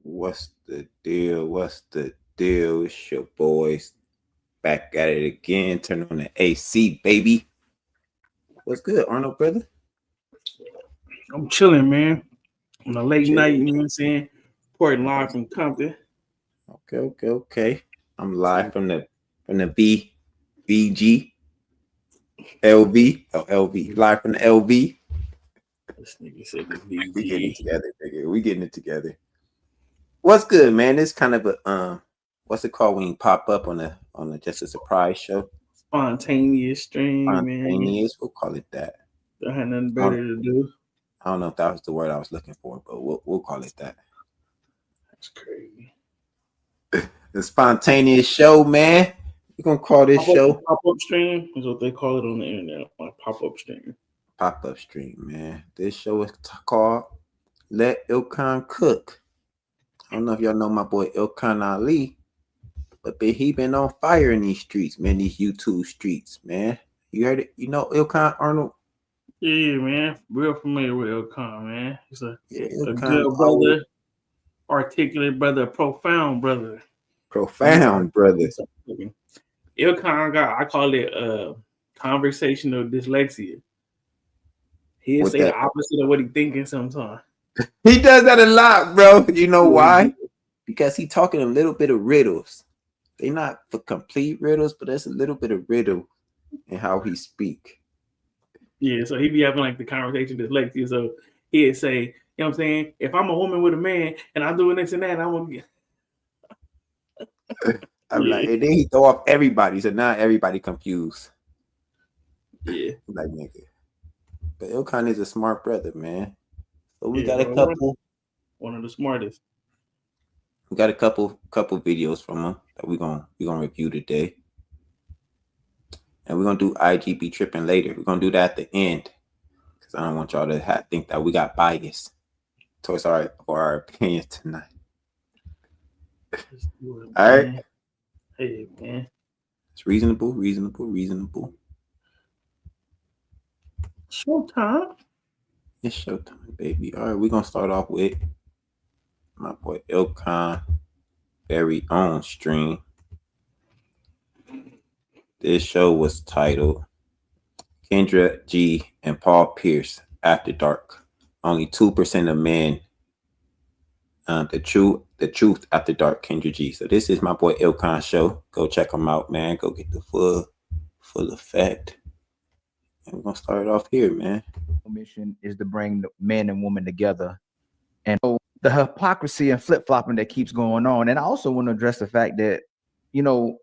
What's the deal? What's the deal? It's your boys back at it again. Turn on the AC, baby. What's good, Arnold, brother? I'm chilling, man. On a late night, you know what I'm saying? Reporting live from Compton. Okay. I'm live from the BG LV. LV. Live from the LV. This nigga said the BG. We getting it together, nigga. We getting it together. What's good, man? It's kind of a what's it called when you pop up on a just a surprise show? Spontaneous stream, Spontaneous, we'll call it that. I had nothing better to do. I don't know if that was the word I was looking for, but we'll call it that. That's crazy. The spontaneous show, man. We're gonna call this show pop-up stream is what they call it on the internet. Like pop-up stream. Pop-up stream, man. This show is called Let Ilkan Cook. I don't know if y'all know my boy Ilkan Ali, but he been on fire in these streets, man. These YouTube streets, man. You heard it? You know Ilkan, Arnold? Yeah, man. Real familiar with Ilkan, man. He's a good brother, articulate brother, profound brother. Profound brother. Ilkan I call it conversational dyslexia. He'll say the opposite of what he's thinking sometimes. He does that a lot, bro. You know why? Because he talking a little bit of riddles. They not for complete riddles, but there's a little bit of riddle in how he speak. Yeah, so he be having like the conversation dyslexia. So he'd say, you know what I'm saying? If I'm a woman with a man and I'm doing this and that, I want to get. I'm like, and then he throw off everybody, so now everybody confused. Yeah, like nigga. But Ilkan is a smart brother, man. So we got a couple. One of the smartest. We got a couple videos from him that we're gonna review today. And we're gonna do IGB tripping later. We're gonna do that at the end. Because I don't want y'all to think that we got bias towards our opinion tonight. All right. Hey man. It's reasonable. Showtime. It's showtime, baby. All right, we're gonna start off with my boy Ilkan very own stream. This show was titled Kendra G and Paul Pierce After Dark. Only 2% of men. The truth after dark. Kendra G. So this is my boy Ilkan show. Go check him out, man. Go get the full effect. And we're gonna start it off here, man. Mission is to bring men and women together, and so the hypocrisy and flip-flopping that keeps going on. And I also want to address the fact that, you know,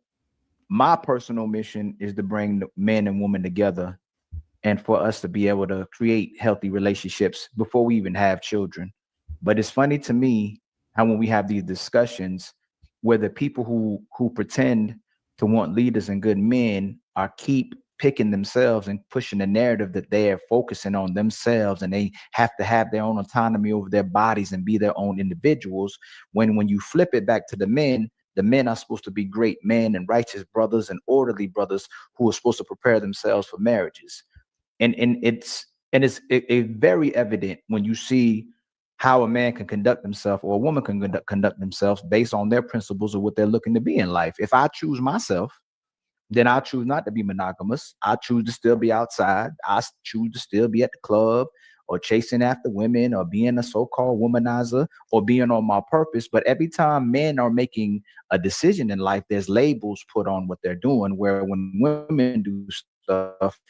my personal mission is to bring men and women together and for us to be able to create healthy relationships before we even have children. But it's funny to me how when we have these discussions where the people who pretend to want leaders and good men are keep picking themselves and pushing the narrative that they are focusing on themselves and they have to have their own autonomy over their bodies and be their own individuals. When you flip it back to the men are supposed to be great men and righteous brothers and orderly brothers who are supposed to prepare themselves for marriages. And it's very evident when you see how a man can conduct himself or a woman can conduct themselves based on their principles of what they're looking to be in life. If I choose myself, then I choose not to be monogamous. I choose to still be outside. I choose to still be at the club or chasing after women or being a so-called womanizer or being on my purpose. But every time men are making a decision in life, there's labels put on what they're doing, where when women do stuff,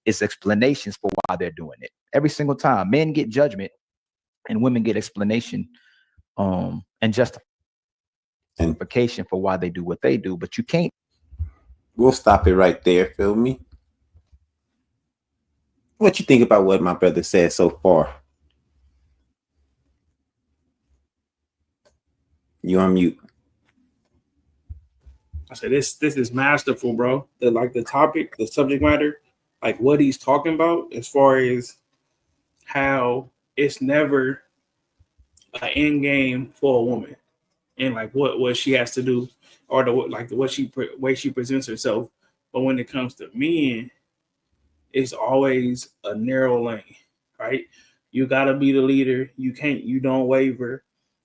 it's explanations for why they're doing it. Every single time. Men get judgment and women get explanation and justification for why they do what they do. But you can't. We'll stop it right there. Feel me? What you think about what my brother said so far? You on mute. I said this is masterful, bro. The topic, the subject matter, like what he's talking about, as far as how it's never an end game for a woman, and like what she has to do, or the way she presents herself. But when it comes to men, it's always a narrow lane, right? You gotta be the leader. You don't waver.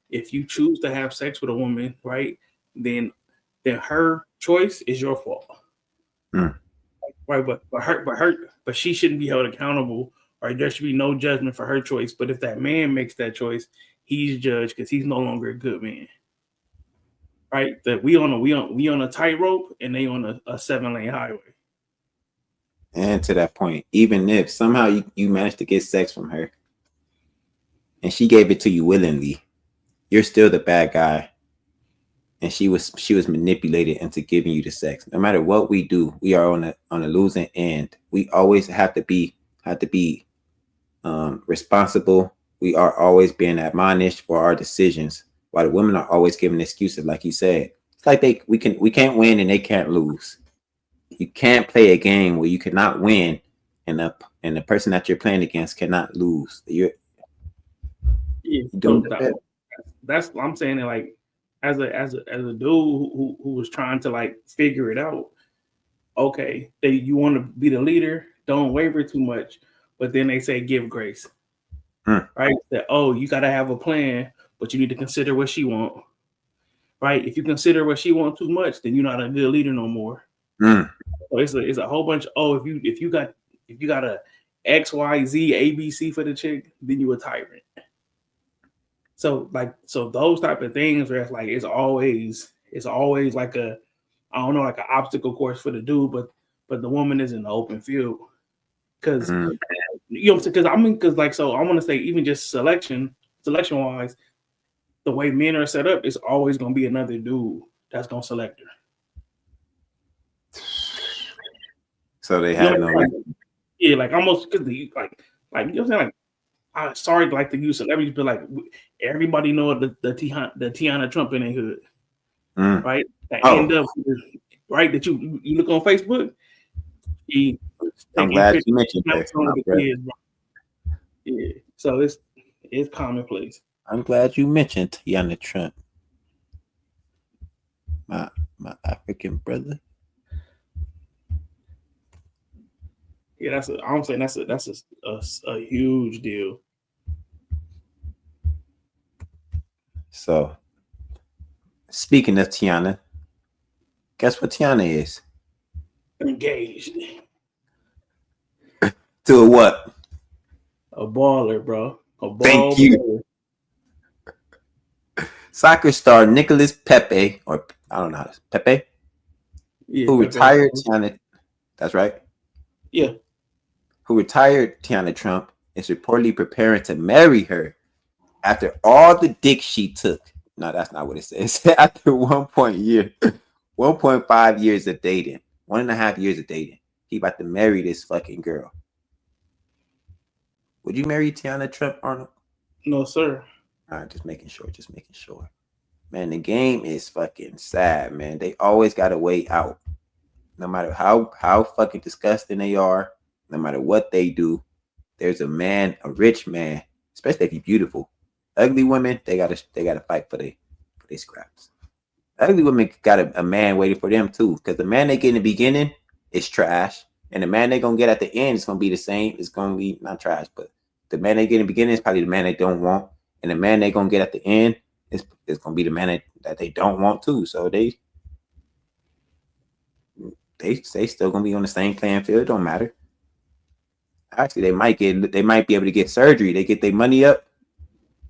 If you choose to have sex with a woman, right, then her choice is your fault. Mm. Right, but she shouldn't be held accountable, or there should be no judgment for her choice. But if that man makes that choice, he's judged because he's no longer a good man. Right? That we on a tightrope and they on a 7-lane highway. And to that point, even if somehow you managed to get sex from her and she gave it to you willingly, you're still the bad guy. And she was manipulated into giving you the sex. No matter what we do, we are on a losing end. We always have to be responsible. We are always being admonished for our decisions, while the women are always giving excuses, like you said. It's like we can't win and they can't lose. You can't play a game where you cannot win and the person that you're playing against cannot lose. You're doing that's what I'm saying. And like as a dude who was trying to like figure it out. Okay, you want to be the leader, don't waver too much, but then they say give grace, right? That you got to have a plan, but you need to consider what she want, right? If you consider what she want too much, then you're not a good leader no more. So it's a whole bunch. If you got a X, Y, Z, A, B, C for the chick, then you a tyrant. So those type of things where it's always like an obstacle course for the dude, but the woman is in the open field. Because I want to say even just selection wise, the way men are set up, it's always gonna be another dude that's gonna select her. So they have no like almost because you know what I'm saying, like I'm sorry like to use celebrities, but like everybody know the Tiana Trump in their hood. Right? That end up right that you look on Facebook. I'm glad you mentioned that. Yeah, so it's commonplace. I'm glad you mentioned Tiana Trump, my African brother. Yeah, I'm saying that's a huge deal. So, speaking of Tiana, guess what Tiana is? Engaged. To a what? A baller, bro. Thank you. Soccer star Nicolas Pepe, or I don't know how to Pepe, who retired Tiana. That's right. Yeah. Who retired Tiana Trump is reportedly preparing to marry her after all the dick she took. No, that's not what it says. After 1.5 years of dating, 1.5 years of dating, he about to marry this fucking girl. Would you marry Tiana Trump, Arnold? No, sir. All right, just making sure. Man, the game is fucking sad, man. They always got a way out. No matter how fucking disgusting they are, no matter what they do, there's a rich man, especially if he's beautiful. Ugly women, they gotta fight for their scraps. Ugly women got a man waiting for them too, because the man they get in the beginning is trash, and the man they gonna get at the end is gonna be the same. It's gonna be not trash, but the man they get in the beginning is probably the man they don't want, and the man they gonna get at the end is gonna be the man that they don't want too. So they they still gonna be on the same playing field. It don't matter. Actually, they might be able to get surgery. They get their money up,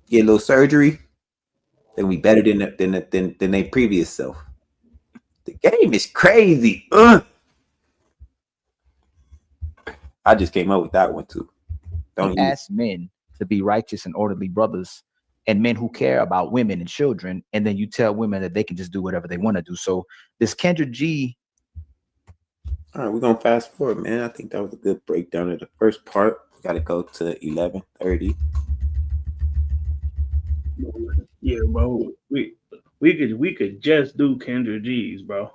get a little surgery. They'll be better than their previous self. The game is crazy. I just came up with that one too. Don't you ask men to be righteous and orderly brothers and men who care about women and children, and then you tell women that they can just do whatever they want to do. So this Kendra G. All right, we're gonna fast forward, man. I think that was a good breakdown of the first part. We gotta go to 11:30. Yeah, bro. We could just do Kendra G's, bro.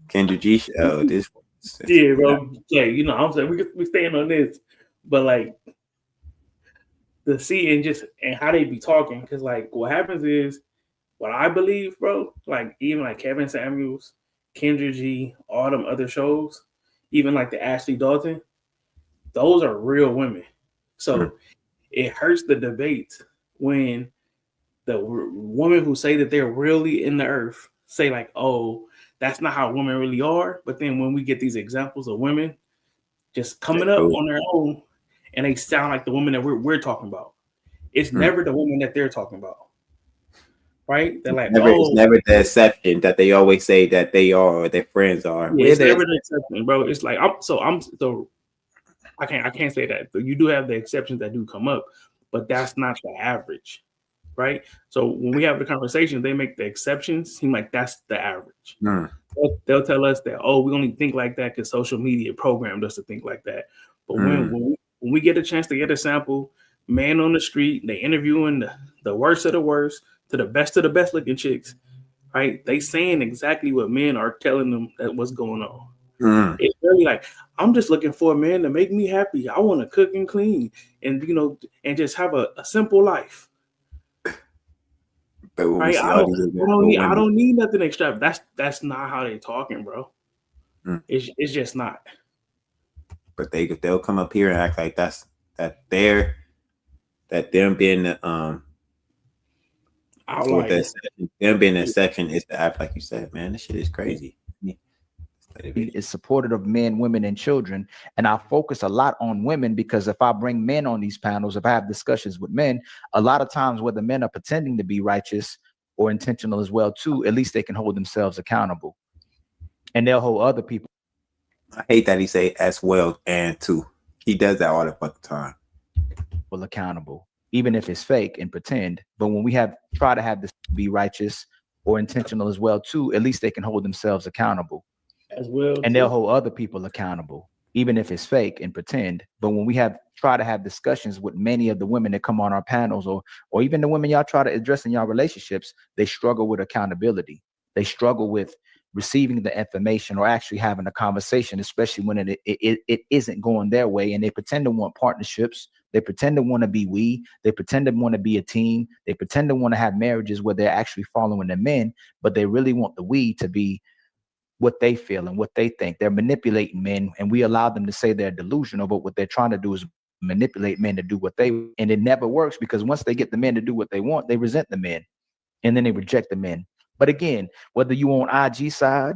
Kendra G show. This. Yeah, bro. Yeah, you know, I'm saying we staying on this, but like the seeing just and how they be talking, because like what happens is what I believe, bro. Like even like Kevin Samuels, Kendra G, all them other shows, even like the Ashley Dalton, those are real women. So it hurts the debates when the women who say that they're really in the earth say like, oh, that's not how women really are. But then when we get these examples of women just coming up on their own and they sound like the woman that we're talking about, it's never the woman that they're talking about. Right? They're like, it's never the exception that they always say that they are or their friends are. Yeah, it's never the exception, bro. It's like I can't say that. But you do have the exceptions that do come up, but that's not the average. Right? So when we have the conversation, they make the exceptions seem like that's the average. They'll tell us that, oh, we only think like that because social media programmed us to think like that. But when we get a chance to get a sample, man on the street, they interviewing the worst of the worst to the best of the best looking chicks, right? They saying exactly what men are telling them that what's going on. It's really like, I'm just looking for a man to make me happy. I want to cook and clean and, you know, and just have a simple life. Right? I don't need nothing extra. That's not how they talking, bro. It's just not. But they'll come up here and act like them being the them being the exception is to act like you said, man. This shit is crazy. Is supportive of men, women, and children. And I focus a lot on women because if I bring men on these panels, if I have discussions with men, a lot of times whether men are pretending to be righteous or intentional as well too, at least they can hold themselves accountable. And they'll hold other people. I hate that he say as well and too. He does that all the fucking time. Well, accountable, even if it's fake and pretend. But when we try to have this be righteous or intentional as well too, at least they can hold themselves accountable. As well, and they'll hold other people accountable, even if it's fake and pretend. But when we try to have discussions with many of the women that come on our panels, or even the women y'all try to address in y'all relationships, they struggle with accountability. They struggle with receiving the information or actually having a conversation, especially when it isn't going their way. And they pretend to want partnerships. They pretend to want to be they pretend to want to be a team. They pretend to want to have marriages where they're actually following the men, but they really want the we to be what they feel and what they think. They're manipulating men, and we allow them to say they're delusional, but what they're trying to do is manipulate men to do what they, and it never works because once they get the men to do what they want, they resent the men and then they reject the men. But again, whether you on IG side.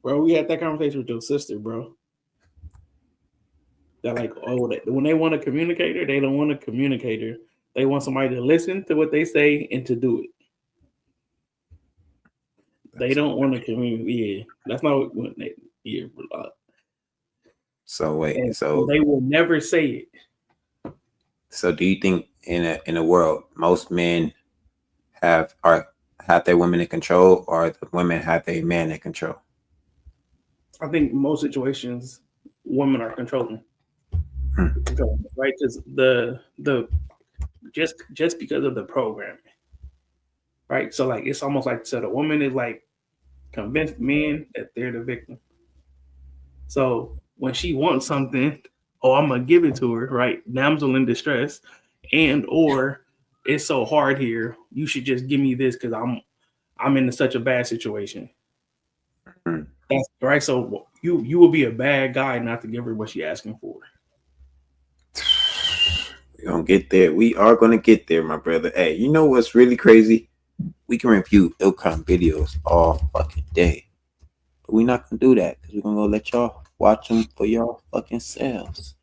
Bro, we had that conversation with your sister, bro. They're like, oh, when they want a communicator, they don't want a communicator. They want somebody to listen to what they say and to do it. They don't want to communicate. Yeah, that's not what they. Yeah, so wait, so they will never say it. So, do you think in a world most men have their women in control, or the women have their man in control? I think most situations, women are controlling, right? Because the just because of the programming. Right, so like it's almost like the woman is like convinced men that they're the victim. So when she wants something, I'm gonna give it to her, right? Damsel in distress, and or it's so hard here, you should just give me this because I'm in such a bad situation. That's right. So you will be a bad guy not to give her what she's asking for. We're gonna get there. We are gonna get there, my brother. Hey, you know what's really crazy? We can review Ilkan videos all fucking day, but we're not gonna do that because we're gonna go let y'all watch them for y'all fucking selves.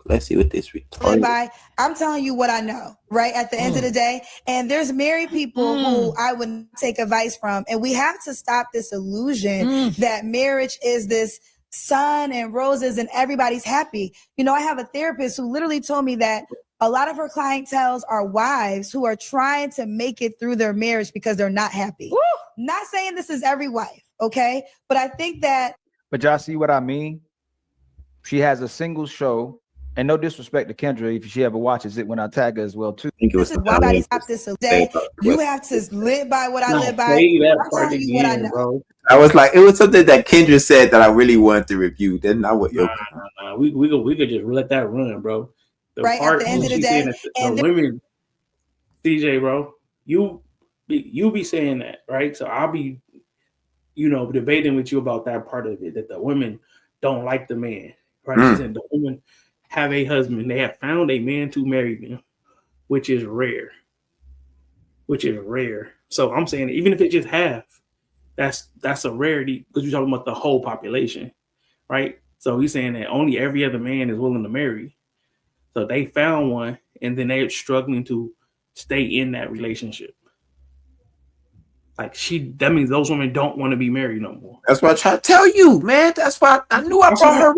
Let's see what this retarded. By, I'm telling you what I know, right? At the end of the day, and there's married people who I would take advice from, and we have to stop this illusion that marriage is this sun and roses and everybody's happy. You know, I have a therapist who literally told me that a lot of her clientels are wives who are trying to make it through their marriage because they're not happy. Woo! Not saying this is every wife, okay? But I think that. But y'all see what I mean? She has a single show, and no disrespect to Kendra if she ever watches it when I tag her as well too. I think it was This is why I stop this day. You have to live by what I live by. That part again, bro. I was like, it was something that Kendra said that I really wanted to review. Then I would. Nah. We could just let that run, bro. The right part at the end of the day, and the women, DJ, bro, you be saying that, right? So I'll be, debating with you about that part of it, that the women don't like the man, right? She said the women have a husband. They have found a man to marry them, which is rare. So I'm saying even if it's just half, that's a rarity because you're talking about the whole population, right? So he's saying that only every other man is willing to marry. So they found one, and then they're struggling to stay in that relationship. Like that means those women don't want to be married no more. That's what I try to tell you, man. That's why I knew I brought her.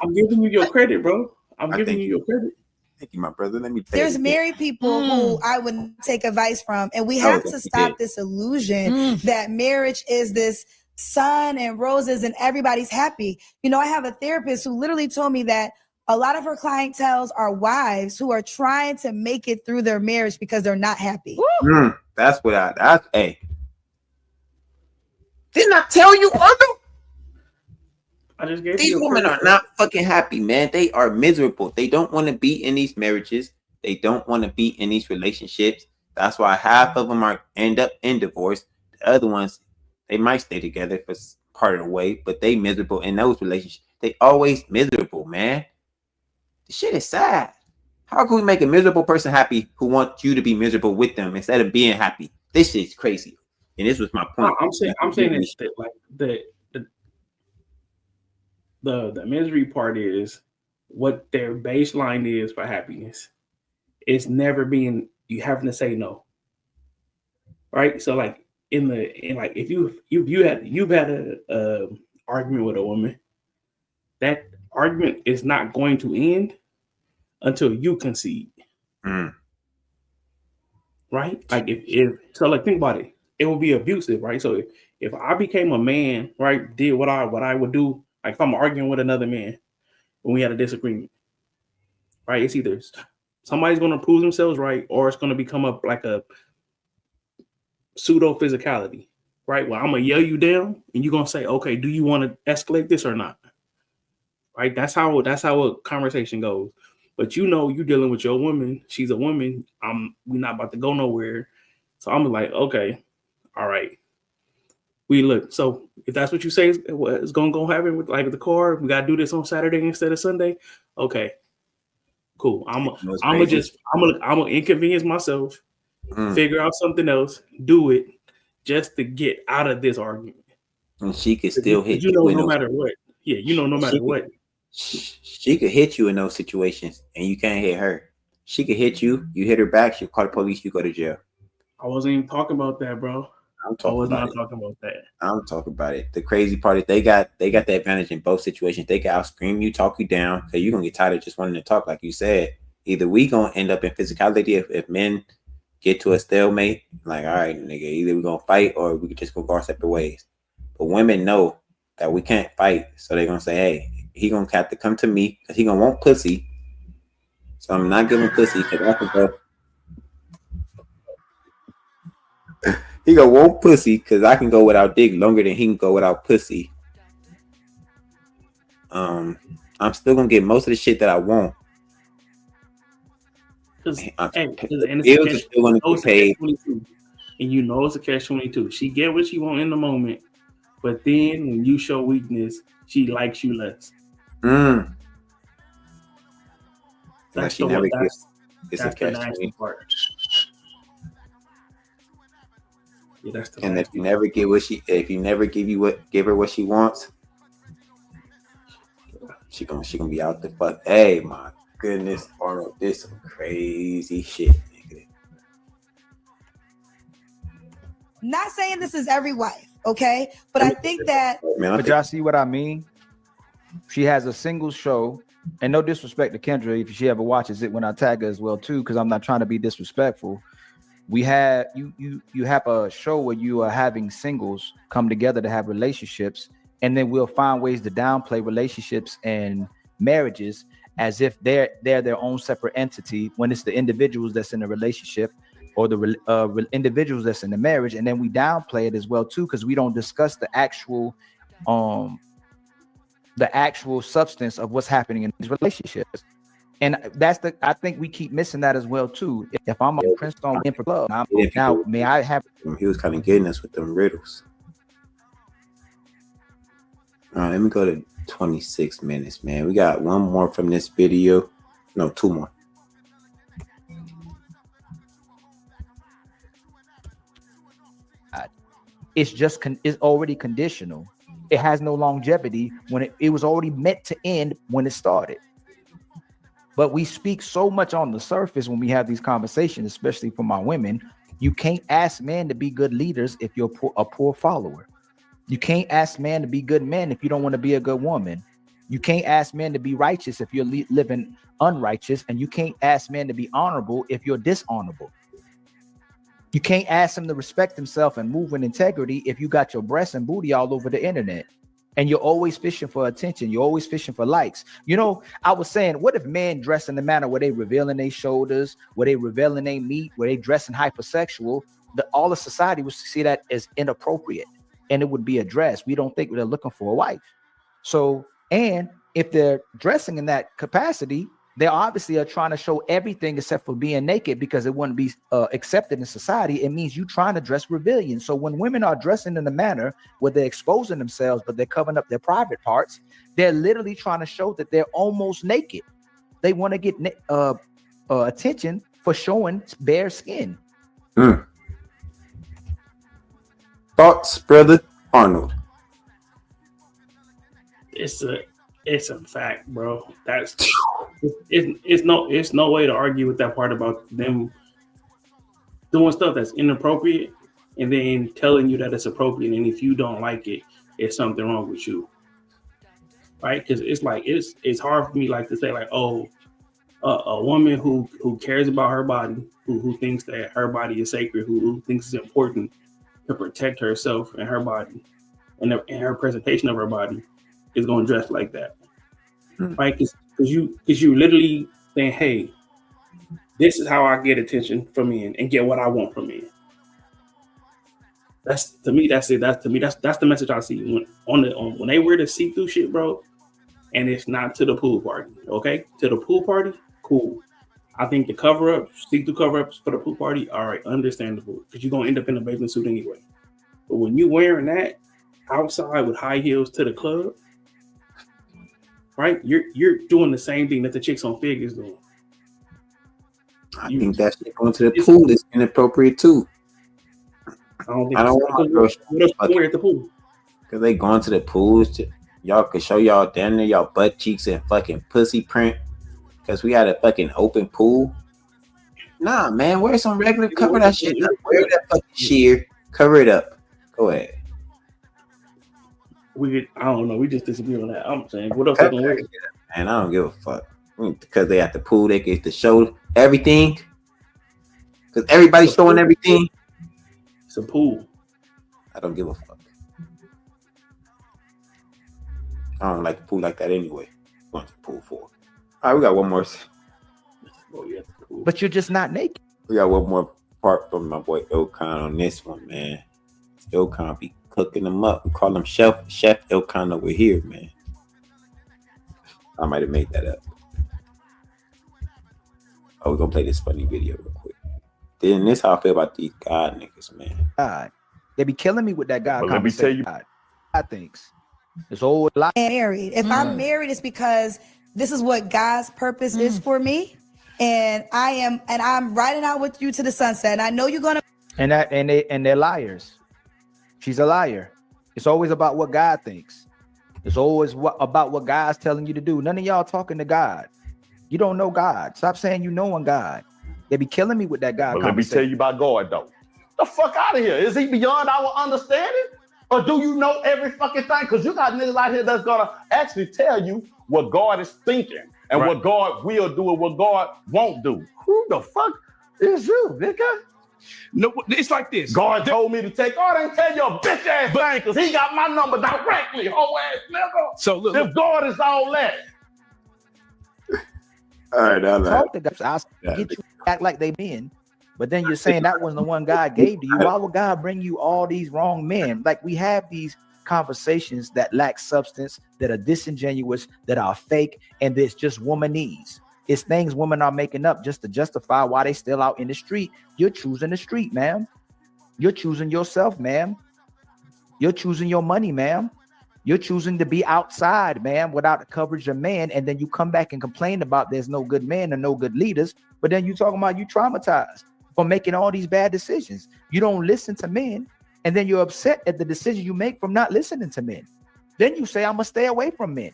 I'm giving you your credit, bro. I'm giving you your credit. Thank you, my brother. Let me. There's married people who I would take advice from, and we have to stop this illusion that marriage is this sun and roses and everybody's happy. You know, I have a therapist who literally told me that a lot of her clientels are wives who are trying to make it through their marriage because they're not happy. That's what hey. Didn't I tell you, Arnold? I just gave these women are not fucking happy, man. They are miserable. They don't want to be in these marriages. They don't want to be in these relationships. That's why half of them end up in divorce. The other ones, they might stay together for part of the way, but they miserable in those relationships. They always miserable, man. The shit is sad. How can we make a miserable person happy who wants you to be miserable with them instead of being happy? This shit's crazy. And this was my point. I'm saying that like the misery part is what their baseline is for happiness. It's never being you having to say no. Right? So like if you've had a argument with a woman, that argument is not going to end until you concede. Right? Like if think about it. It will be abusive, right? So if I became a man, right, did what I would do, like if I'm arguing with another man when we had a disagreement, right? It's either somebody's going to prove themselves right, or it's going to become up like a pseudo physicality, right? Well, I'm gonna yell you down, and you're gonna say, "Okay, do you want to escalate this or not?" Right? That's how a conversation goes. But you're dealing with your woman. She's a woman. We're not about to go nowhere. So I'm like, okay. All right. We look. So if that's what you say is going to happen with like the car, we got to do this on Saturday instead of Sunday. Okay, cool. I'm gonna inconvenience myself, figure out something else, do it just to get out of this argument. And she could still hit you. No matter what. Yeah, no matter what. She could hit you in those situations, and you can't hit her. She could hit you. You hit her back. She'll call the police. You go to jail. I wasn't even talking about that, bro. I'm talking about it. The crazy part is they got the advantage in both situations. They can out scream you, talk you down, because you're gonna get tired of just wanting to talk, like you said. Either we gonna end up in physicality if men get to a stalemate, like, all right, nigga, either we gonna fight or we just gonna go our separate ways. But women know that we can't fight, so they're gonna say, hey, he gonna have to come to me because he gonna want pussy. So I'm not giving pussy because I can go. He gonna want pussy because I can go without dick longer than he can go without pussy. I'm still gonna get most of the shit that I want. Because bills are still gonna get paid. And you know it's a catch-22. She get what she want in the moment, but then when you show weakness, she likes you less. That's the nasty part. Yeah, that's the And last if you never give her what she wants, she gonna be out the fuck. Hey, my goodness, Arnold, this some crazy shit, nigga. Not saying this is every wife, okay? But I think that. Man, But y'all see what I mean? She has a single show, and no disrespect to Kendra if she ever watches it when I tag her as well too, because I'm not trying to be disrespectful. We have you have a show where you are having singles come together to have relationships, and then we'll find ways to downplay relationships and marriages as if they're their own separate entity when it's the individuals that's in the relationship or the individuals that's in the marriage, and then we downplay it as well too because we don't discuss the actual substance of what's happening in these relationships. And I think we keep missing that as well too. If I'm a Prince on win for club, now may I have? He was kind of getting us with them riddles. All right, let me go to 26 minutes, man. We got one more from this video. No, two more. It's already conditional. It has no longevity when it was already meant to end when it started. But we speak so much on the surface when we have these conversations, especially for my women. You can't ask men to be good leaders if you're a poor follower. You can't ask men to be good men if you don't want to be a good woman. You can't ask men to be righteous if you're living unrighteous, and you can't ask men to be honorable if you're dishonorable. You can't ask them to respect themselves and move with integrity if you got your breasts and booty all over the internet. And you're always fishing for attention. You're always fishing for likes. You know, I was saying, what if men dress in the manner where they revealing their shoulders, where they revealing their meat, where they dressing hypersexual? All of society would see that as inappropriate, and it would be addressed. We don't think they're looking for a wife. So, and if they're dressing in that capacity, they obviously are trying to show everything except for being naked because it wouldn't be accepted in society. It means you trying to dress revealing. So when women are dressing in a manner where they're exposing themselves, but they're covering up their private parts, they're literally trying to show that they're almost naked. They want to get attention for showing bare skin. Thoughts, brother Arnold? It's a fact, bro. It's no way to argue with that part about them doing stuff that's inappropriate and then telling you that it's appropriate, and if you don't like it, it's something wrong with you, right? Because it's like it's hard for me like to say like, oh, a woman who cares about her body, who thinks that her body is sacred, who thinks it's important to protect herself and her body and her presentation of her body, is going to dress like that, right? Because you literally saying, hey, this is how I get attention from men and get what I want from men. That's to me. That's it. That's the message I see when they wear the see-through shit, bro. And it's not to the pool party, okay? To the pool party, cool. I think the see-through cover-ups for the pool party, all right, understandable, because you're gonna end up in a bathing suit anyway. But when you wearing that outside with high heels to the club, right? You're doing the same thing that the chicks on Fig is doing. I think that shit going to the pool is inappropriate too. I don't want girls wear at the pool. Because they going to the pools. Y'all can show y'all down there y'all butt cheeks and fucking pussy print. Because we had a fucking open pool. Nah, man, wear some regular, cover that shit up. Wear that fucking sheer, cover it up. Go ahead. I don't know. We just disagree on that. I'm saying, what else they gonna wear? Man, I don't give a fuck. Because they at the pool, they get to show everything. Because everybody's showing everything. It's a pool. I don't give a fuck. I don't like the pool like that anyway. Going to the pool for. All right, we got one more. Oh, yeah, but you're just not naked. We got one more part from my boy Ilkan on this one, man. Ilkan be cooking them up. We call him Chef Ilkan over here, man. I might have made that up. Oh, we're gonna play this funny video real quick. Then this how I feel about these God niggas, man. God, they be killing me with that God. Let me tell you, I think it's old life. Married. If I'm married, it's because this is what God's purpose is for me, and I'm riding out with you to the sunset. And I know you're gonna. And they're liars. She's a liar. It's always about what God thinks. It's always about what God's telling you to do. None of y'all talking to God. You don't know God. Stop saying you knowing God. They be killing me with that God. But let me tell you about God though. The fuck out of here. Is he beyond our understanding? Or do you know every fucking thing? Because you got niggas out here that's gonna actually tell you what God is thinking and what God will do and what God won't do. Who the fuck is you, nigga? No, it's like this. God told me to take. God ain't tell you a bitch ass thing because he got my number directly, whole ass nigga. So look, if God is all that. All right, talk to God. I'll get you act like they men, but then you're saying that wasn't the one God gave to you. Why would God bring you all these wrong men? Like, we have these conversations that lack substance, that are disingenuous, that are fake, and it's just womanese. It's things women are making up just to justify why they still out in the street. You're choosing the street, ma'am. You're choosing yourself, ma'am. You're choosing your money, ma'am. You're choosing to be outside, ma'am, without the coverage of man, and then you come back and complain about there's no good men and no good leaders, but then you talking about you traumatized for making all these bad decisions. You don't listen to men, and then you're upset at the decision you make from not listening to men. Then you say, I'm gonna stay away from men.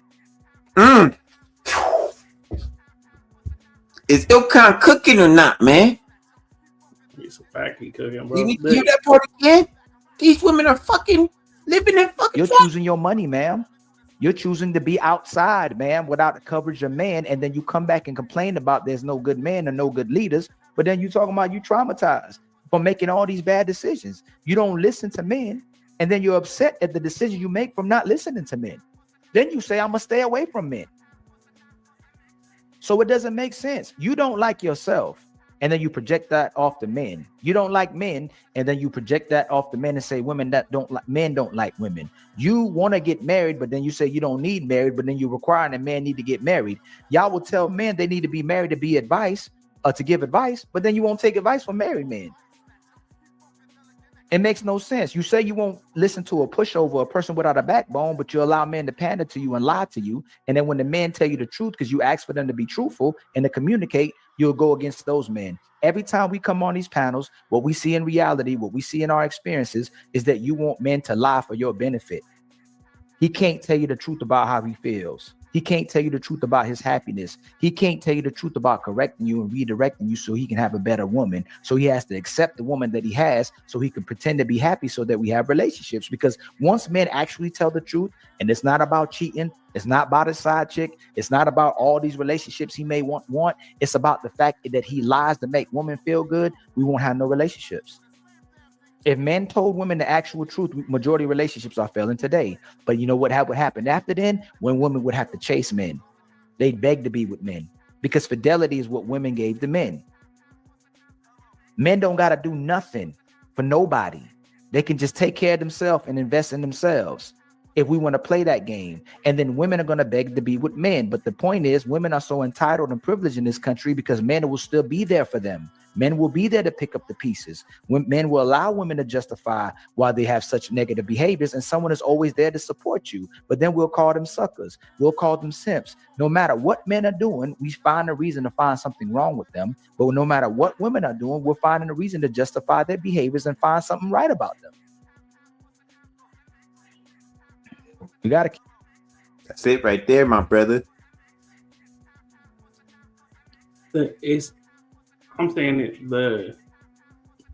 Is Ilkan cooking or not, man? It's a fact he cooking, bro. You need to hear that part again. These women are fucking living in fucking. You're choosing your money, ma'am. You're choosing to be outside, ma'am, without the coverage of man, and then you come back and complain about there's no good men and no good leaders, but then you talking about you traumatized for making all these bad decisions. You don't listen to men, and then you're upset at the decision you make from not listening to men. Then you say, I'm gonna stay away from men. So it doesn't make sense. You don't like yourself, and then you project that off the men. You don't like men, and then you project that off the men and say women that don't like men don't like women. You want to get married, but then you say you don't need married, but then you're requiring a man need to get married. Y'all will tell men they need to be married to be advice or to give advice, but then you won't take advice from married men. It makes no sense. You say you won't listen to a pushover, a person without a backbone, but you allow men to pander to you and lie to you. And then when the men tell you the truth, because you ask for them to be truthful and to communicate, you'll go against those men. Every time we come on these panels, what we see in reality, what we see in our experiences is that you want men to lie for your benefit. He can't tell you the truth about how he feels. He can't tell you the truth about his happiness. He can't tell you the truth about correcting you and redirecting you so he can have a better woman. So he has to accept the woman that he has so he can pretend to be happy so that we have relationships. Because once men actually tell the truth, and it's not about cheating, it's not about a side chick, it's not about all these relationships he may want. It's about the fact that he lies to make women feel good. We won't have no relationships. If men told women the actual truth, majority of relationships are failing today. But you know what would happen after then? When women would have to chase men. They'd beg to be with men because fidelity is what women gave to men. Men don't got to do nothing for nobody. They can just take care of themselves and invest in themselves if we want to play that game. And then women are going to beg to be with men. But the point is, women are so entitled and privileged in this country because men will still be there for them. Men will be there to pick up the pieces. Men will allow women to justify why they have such negative behaviors, and someone is always there to support you. But then we'll call them suckers. We'll call them simps. No matter what men are doing, we find a reason to find something wrong with them. But no matter what women are doing, we're finding a reason to justify their behaviors and find something right about them. You got to. That's it right there, my brother. I'm saying that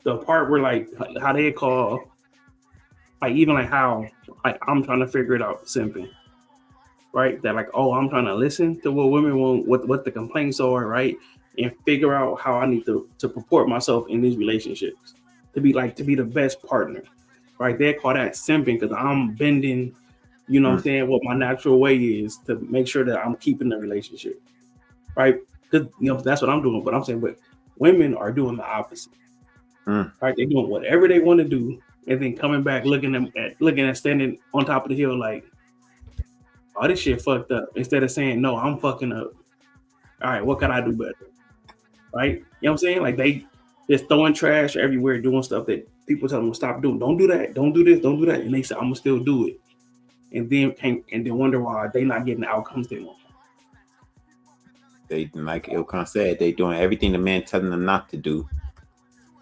the part where like how they call, like even like how like I'm trying to figure it out, simping, right? That like, oh, I'm trying to listen to what women want, what the complaints are, right, and figure out how I need to purport myself in these relationships to be the best partner, right? They call that simping because I'm bending, you know what I'm saying, what my natural way is to make sure that I'm keeping the relationship, right? Because that's what I'm doing. But I'm saying, but women are doing the opposite, right? They're doing whatever they want to do, and then coming back looking at standing on top of the hill like, oh, this shit fucked up. Instead of saying, no, I'm fucking up. All right, what can I do better? Right? You know what I'm saying? Like they just throwing trash everywhere, doing stuff that people tell them to stop doing. Don't do that. Don't do this. Don't do that. And they say, I'm gonna still do it. And then wonder why they not getting the outcomes they want. They, like Ilkan said, they doing everything the man telling them not to do.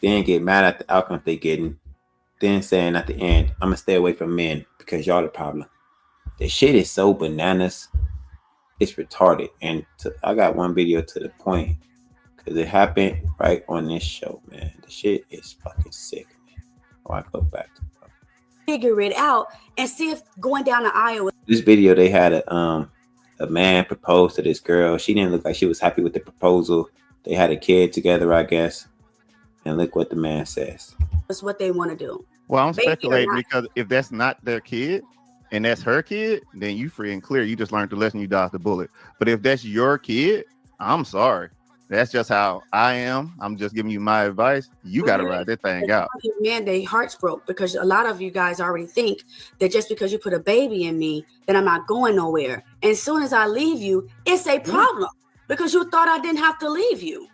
then get mad at the outcome they getting, then saying at the end, I'm gonna stay away from men because y'all the problem. The shit is so bananas. It's retarded. And I got one video to the point because it happened right on this show, man. The shit is fucking sick, man. Oh, I go back to figure it out and see if going down the aisle. This video, they had a man propose to this girl. She didn't look like she was happy with the proposal. They had a kid together, I guess. And look what the man says. That's what they want to do. Well, I'm speculating because if that's not their kid and that's her kid, then you free and clear. You just learned the lesson, you dodged the bullet. But if that's your kid, I'm sorry. That's just how I am. I'm just giving you my advice. You got to ride that thing out. Man, their hearts broke because a lot of you guys already think that just because you put a baby in me, that I'm not going nowhere. And as soon as I leave you, it's a problem because you thought I didn't have to leave you.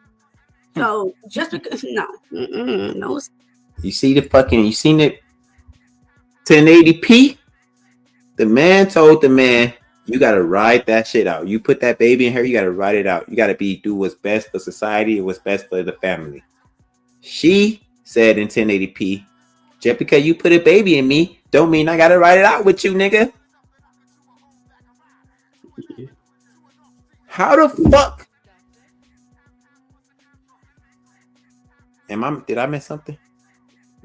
So just because, no. You seen it 1080p? The man told the man, you got to ride that shit out. You put that baby in her, you got to ride it out. You got to do what's best for society and what's best for the family. She said in 1080p, just because you put a baby in me, don't mean I got to ride it out with you, nigga. How the fuck? Did I miss something?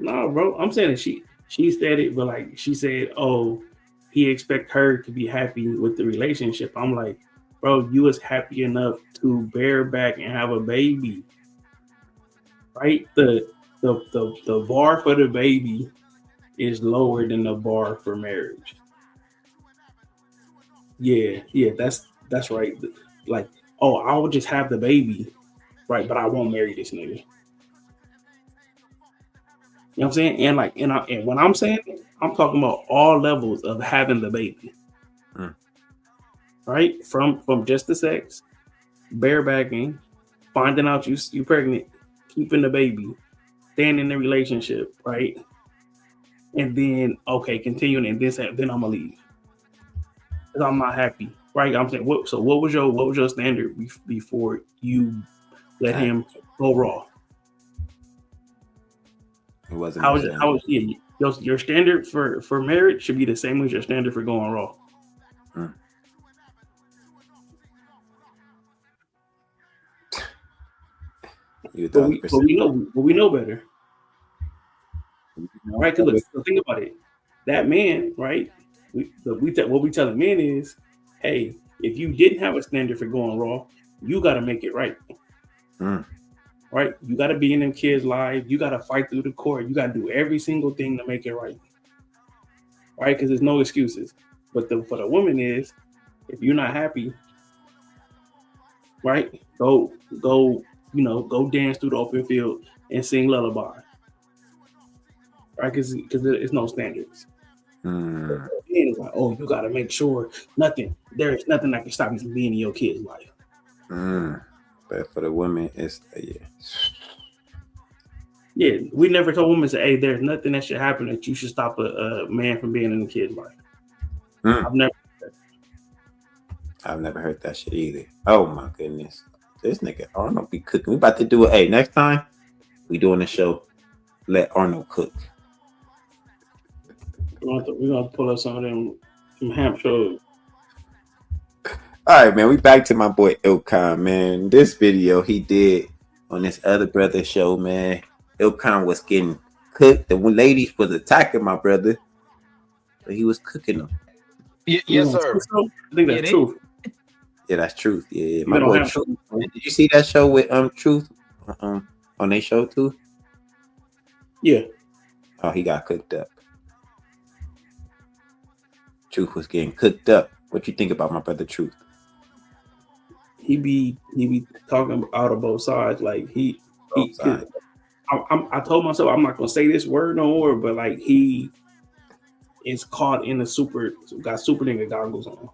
No, bro. I'm saying that she said it, but like she said, oh, he expect her to be happy with the relationship. I'm like, bro, you was happy enough to bear back and have a baby, right? The bar for the baby is lower than the bar for marriage. Yeah, that's right. Like, oh, I will just have the baby, right? But I won't marry this nigga. You know what I'm saying? And when I'm saying it, I'm talking about all levels of having the baby. Right? From just the sex, barebacking, finding out you pregnant, keeping the baby, staying in the relationship, right? And then continuing and then I'm gonna leave. Because I'm not happy. Right? I'm saying what was your standard before you let him go raw? It wasn't. Your standard for marriage should be the same as your standard for going raw. But we know better, right? Because look, think about it. That man, right? What we telling men is, hey, if you didn't have a standard for going raw, you got to make it right. Right? You got to be in them kids' lives. You got to fight through the court. You got to do every single thing to make it right. Right? Because there's no excuses. But for the woman is, if you're not happy, right? Go dance through the open field and sing lullaby. Right? Because there's no standards. And it's like, oh, you got to make sure there is nothing that can stop you from being in your kid's life. But for the women, it's Yeah, we never told women, say, hey, there's nothing that should happen that you should stop a man from being in a kid's life. I've never heard that shit either. Oh my goodness. This nigga Arnold be cooking. We about to do it. Hey, next time we doing the show, let Arnold cook. We're gonna pull up some of them ham shows. All right, man. We back to my boy Ilkan, man. This video he did on this other brother show, man. Ilkan was getting cooked. The ladies was attacking my brother, but he was cooking them. Yes, sir. I think that's truth. Yeah, that's truth. Yeah, my boy Truth. Did you see that show with Truth on their show too? Yeah. Oh, he got cooked up. Truth was getting cooked up. What you think about my brother Truth? He be talking out of both sides. Like I told myself I'm not gonna say this word no more, but like he is caught in got super nigga goggles on.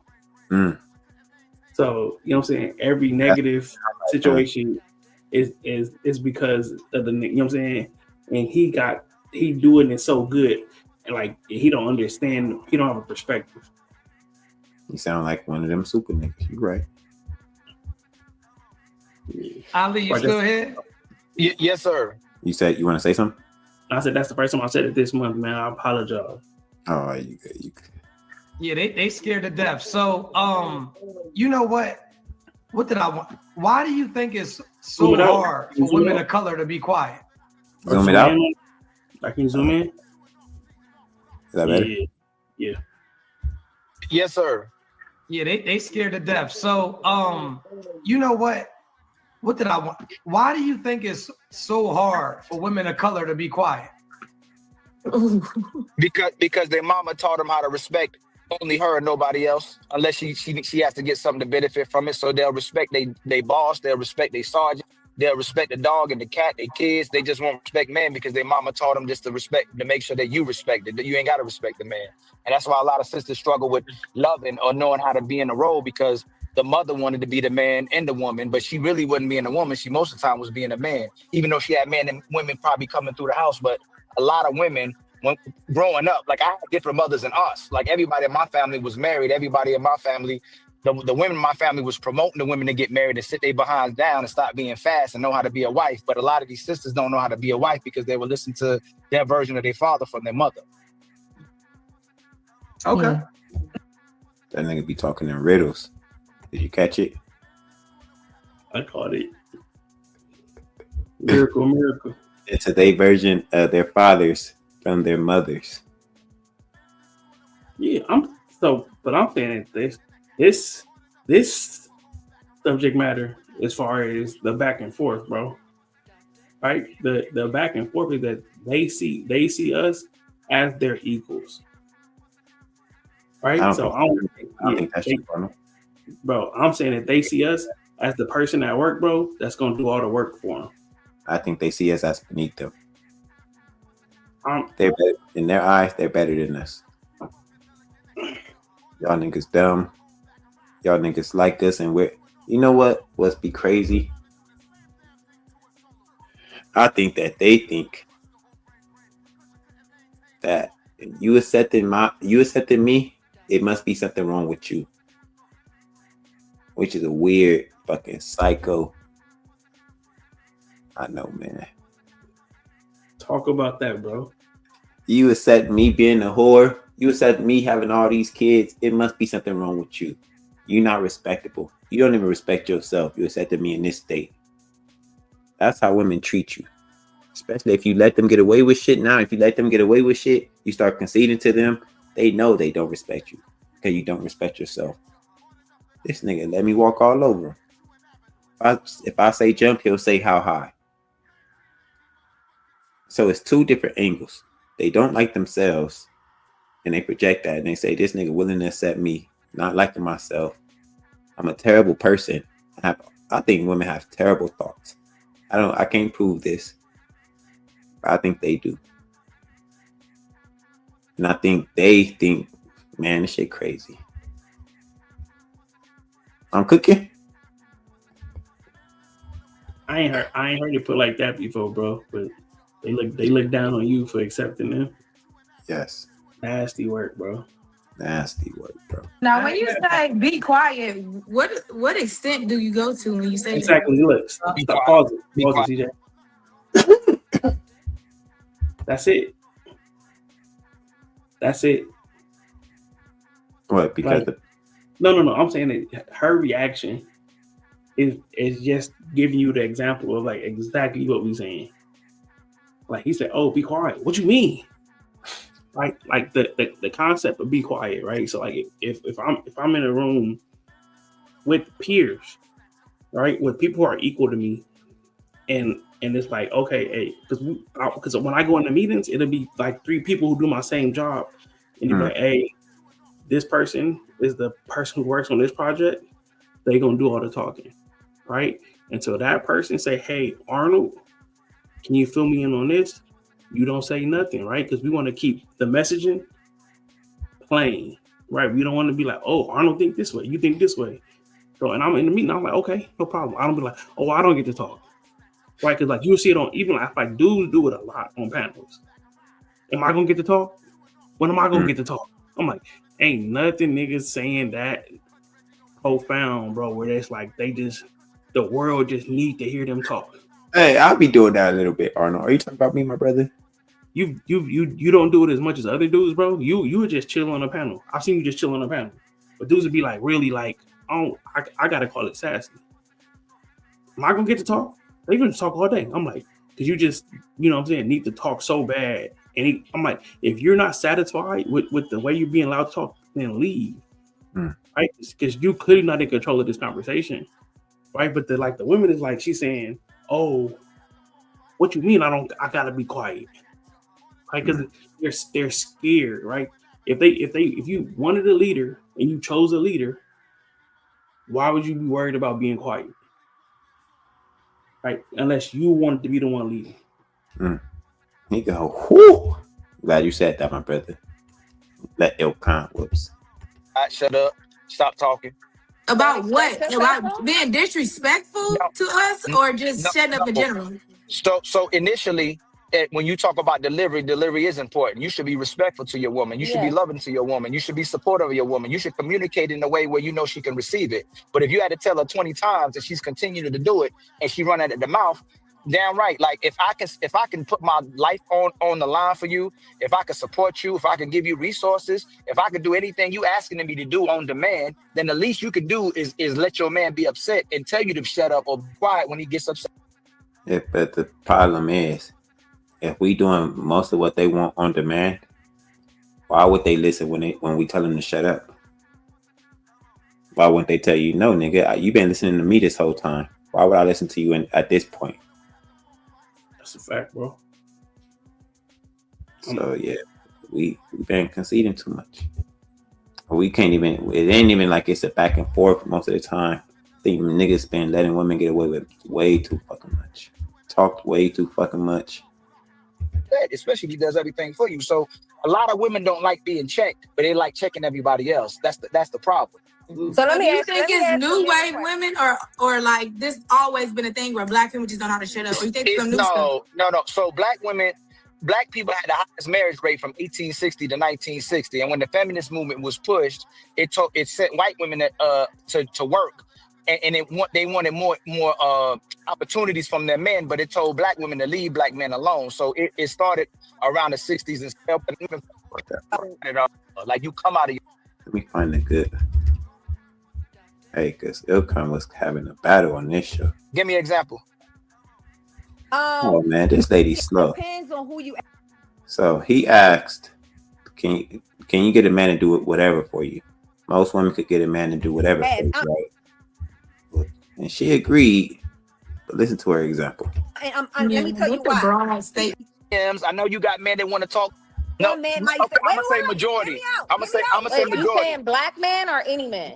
So you know what I'm saying? Every negative situation is because of the, you know what I'm saying? And he doing it so good, and like he don't understand. He don't have a perspective. You sound like one of them super niggas. You right. Ali, you still here? Yes, sir. You said you want to say something? I said that's the first time I said it this month, man. I apologize. Oh, you good. You good. Yeah, they scared to death. So, you know what? What did I want? Why do you think it's so hard for women of color to be quiet? Zoom it out. I can zoom in. Is that better? Yeah. Yes, sir. Yeah, they scared to death. So, you know what? What did I want? Why do you think it's so hard for women of color to be quiet? Because their mama taught them how to respect only her and nobody else, unless she has to get something to benefit from it. So they'll respect they boss, they'll respect their sergeant, they'll respect the dog and the cat, their kids. They just won't respect men because their mama taught them just to make sure that you respect it, that you ain't got to respect the man. And that's why a lot of sisters struggle with loving or knowing how to be in a role, because the mother wanted to be the man and the woman, but she really wasn't being a woman. She most of the time was being a man, even though she had men and women probably coming through the house. But a lot of women, when growing up, like I had different mothers than us. Like everybody in my family was married. Everybody in my family, the women in my family was promoting the women to get married and sit their behinds down and stop being fast and know how to be a wife. But a lot of these sisters don't know how to be a wife because they would listen to their version of their father from their mother. Okay. Yeah. That nigga be talking in riddles. Did you catch it? I caught it. Miracle. It's a they version of their fathers from their mothers. Yeah, I'm saying that this subject matter, as far as the back and forth, bro. Right? The back and forth is that they see us as their equals. Right? I don't think that's true, bro. I'm saying that they see us as the person at work, bro, that's gonna do all the work for them. I think they see us as beneath them. They're better, in their eyes, they're better than us. Y'all niggas dumb. Y'all niggas like us, and you know what? What's be crazy? I think that they think that you accepted me, it must be something wrong with you. Which is a weird fucking psycho. I know, man. Talk about that, bro. You accept me being a whore. You accept me having all these kids. It must be something wrong with you. You're not respectable. You don't even respect yourself. You accepted me in this state. That's how women treat you. Especially if you let them get away with shit now. If you let them get away with shit, you start conceding to them. They know they don't respect you because you don't respect yourself. This nigga let me walk all over. If I say jump, he'll say how high. So it's two different angles. They don't like themselves, and they project that, and they say, this nigga willing to accept me, not liking myself. I'm a terrible person. I think women have terrible thoughts. I can't prove this, but I think they do. And I think they think, man, this shit crazy. I'm cooking. I ain't heard it put like that before, bro. But they look down on you for accepting them. Yes. Nasty work, bro. Nasty work, bro. Now, when you say be quiet, what extent do you go to when you say exactly? Look, stop, pause it, CJ. That's it. What? Because no. I'm saying that her reaction is just giving you the example of like exactly what we saying. Like he said, "Oh, be quiet." What you mean? Like the concept of be quiet, right? So like if I'm in a room with peers, right, with people who are equal to me, and it's like, okay, hey, because when I go into meetings, it'll be like 3 people who do my same job, and you're like, hey, this person is the person who works on this project. They're gonna do all the talking, right? Until that person say, hey, Arnold, can you fill me in on this? You don't say nothing, right? Because we want to keep the messaging plain, right? We don't want to be like, oh, Arnold think this way, you think this way. So, and I'm in the meeting, I'm like, okay, no problem. I don't be like, oh, I don't get to talk, right? Because like you'll see it on, even like dudes do it a lot on panels. Am I gonna get to talk? When am I gonna get to talk? I'm like, ain't nothing niggas saying that profound, bro, where it's like the world just need to hear them talk. Hey, I'll be doing that a little bit, Arnold. Are you talking about me, my brother? You don't do it as much as other dudes, bro. You would just chill on a panel. I've seen you just chill on a panel, but dudes would be like really like, oh, I gotta call it sassy. Am I gonna get to talk? They gonna talk all day. I'm like, because you just, you know what I'm saying, need to talk so bad. And I'm like, if you're not satisfied with the way you're being allowed to talk, then leave. Right? Because you clearly not in control of this conversation. Right? But the women is like, she's saying, oh, what you mean I gotta be quiet? Right? Because they're scared, right? If you wanted a leader and you chose a leader, why would you be worried about being quiet? Right? Unless you wanted to be the one leading. He go, whoo. Glad you said that, my brother. Let Ilkan whoops. Shut up. Stop talking. About what? About being disrespectful to us, or just shutting up in general? So initially, when you talk about delivery is important. You should be respectful to your woman. You should be loving to your woman. You should be supportive of your woman. You should communicate in a way where you know she can receive it. But if you had to tell her 20 times and she's continuing to do it and she run at the mouth, damn right. Like if I can put my life on the line for you, if I can support you, if I can give you resources, if I can do anything you asking me to do on demand, then the least you can do is let your man be upset and tell you to shut up or be quiet when he gets upset. Yeah, but the problem is, if we doing most of what they want on demand, why would they listen when we tell them to shut up? Why wouldn't they tell you, no, nigga, you've been listening to me this whole time. Why would I listen to you at this point? That's a fact, bro. So yeah, we've been conceding too much. We can't even. It ain't even like it's a back and forth most of the time. I think niggas been letting women get away with way too fucking much. Talked way too fucking much. Especially if he does everything for you. So a lot of women don't like being checked, but they like checking everybody else. That's the problem. So let me ask, you think it's new wave women, or like this always been a thing where black women just don't know how to shut up? Or you think it's some new stuff? No. So black people had the highest marriage rate from 1860 to 1960, and when the feminist movement was pushed, it sent white women to work, and they wanted more opportunities from their men, but it told black women to leave black men alone. So it started around the 60s and even like you come out of. Let me find a good. Hey, because Ilkan was having a battle on this show. Give me an example. Oh man, this lady's slow. Depends on who you. So he asked, "Can you get a man to do whatever for you?" Most women could get a man to do whatever for you, right? And she agreed. But listen to her example. And let me tell you why. I know you got men that want to talk. No, man, I'm gonna say majority. I'm gonna say majority. You saying black man or any man?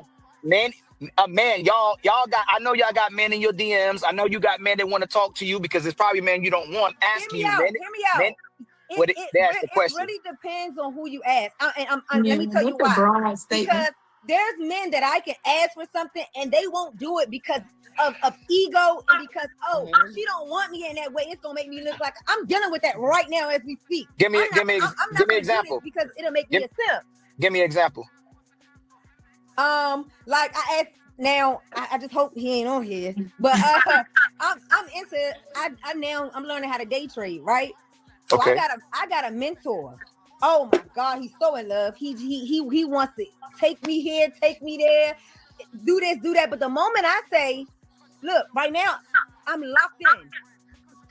Man, y'all got. I know y'all got men in your DMs. I know you got men that want to talk to you because it's probably men you don't want asking you. Hear me out. Men, it really depends on who you ask. Let me tell you why. Because there's men that I can ask for something and they won't do it because of ego and because she don't want me in that way. It's gonna make me look like I'm dealing with that right now as we speak. Give me an example because it'll make me a simp. Give me an example. Like I asked. Now I just hope he ain't on here, but I'm into. I'm learning how to day trade, right? So okay. I got a mentor. Oh my God, he's so in love. He wants to take me here, take me there, do this, do that. But the moment I say, look, right now I'm locked in.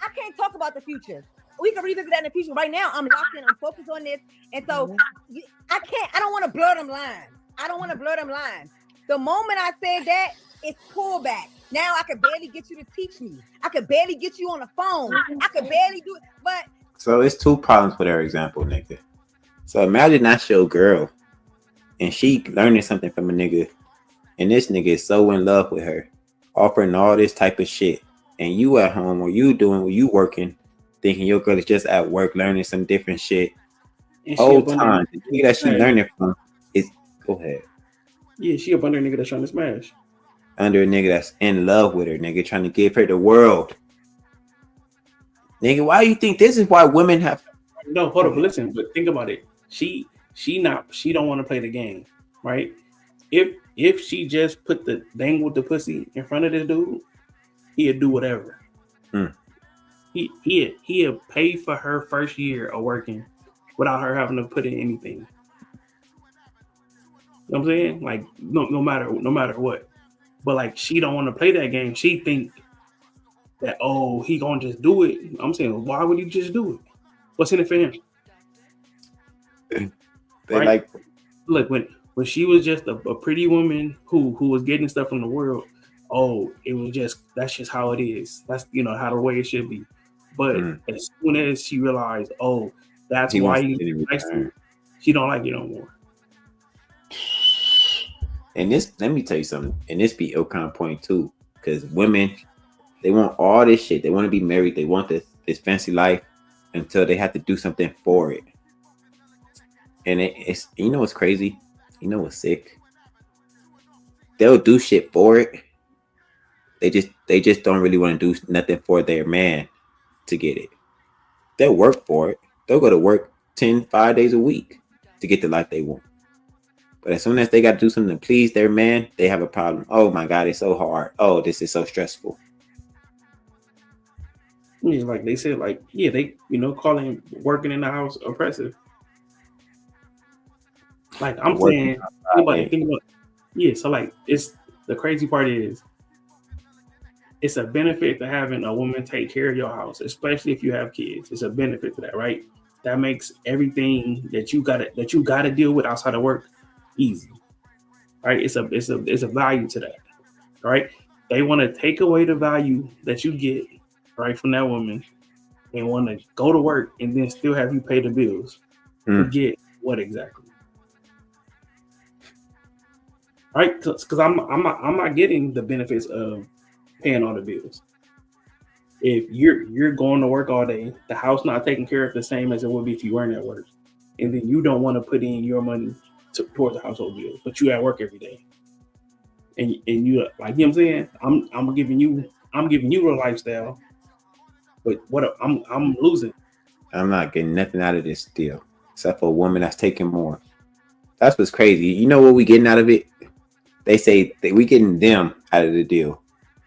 I can't talk about the future. We can revisit that in the future. Right now I'm locked in. I'm focused on this, and so I don't want to blur them lines. The moment I said that, it's pullback. Now I can barely get you to teach me. I could barely get you on the phone. I could barely do it. But so it's two problems with her example, nigga. So imagine that's your girl, and she learning something from a nigga, and this nigga is so in love with her, offering all this type of shit, and you at home or you working, thinking your girl is just at work learning some different shit. Whole time, the nigga that she learning from is go ahead. Yeah, she up under a nigga that's trying to smash. Under a nigga that's in love with her, nigga, trying to give her the world. Nigga, why you think this is why women have? No, hold up, but listen, but think about it. She don't want to play the game, right? If she just put the dangle with the pussy in front of this dude, he'd do whatever. He paid for her first year of working without her having to put in anything. You know what I'm saying? Like no matter what. But like she don't want to play that game. She think that he gonna just do it. I'm saying, why would he just do it? What's in it for him? They right? like Look, when she was just a pretty woman who was getting stuff from the world, it was that's just how it is. That's how the way it should be. But as soon as she realized, that's why he likes it, she don't like it no more. And this, let me tell you something, and this be Ilkan point too, because women, they want all this shit. They want to be married. They want this fancy life until they have to do something for it. And it's what's crazy? What's sick? They'll do shit for it. They just don't really want to do nothing for their man to get it. They'll work for it. They'll go to work 5 days a week to get the life they want. But as soon as they got to do something to please their man, they have a problem. Oh my God, it's so hard. Oh, this is so stressful. Yeah, like they said, they calling working in the house oppressive. Like I'm saying, think about, so like it's the crazy part is it's a benefit to having a woman take care of your house, especially if you have kids. It's a benefit to that, right? That makes everything that you gotta deal with outside of work easy, right? It's a value to that, right? They want to take away the value that you get, right, from that woman, and want to go to work and then still have you pay the bills to get what exactly? Right? Because I'm not getting the benefits of paying all the bills. If you're going to work all day, the house not taken care of the same as it would be if you weren't at work, and then you don't want to put in your money towards the household bills, but you at work every day, and you like, you know what I'm saying? I'm giving you a lifestyle, but what I'm losing. I'm not getting nothing out of this deal except for a woman that's taking more. That's what's crazy. You know what we getting out of it? They say that we getting them out of the deal,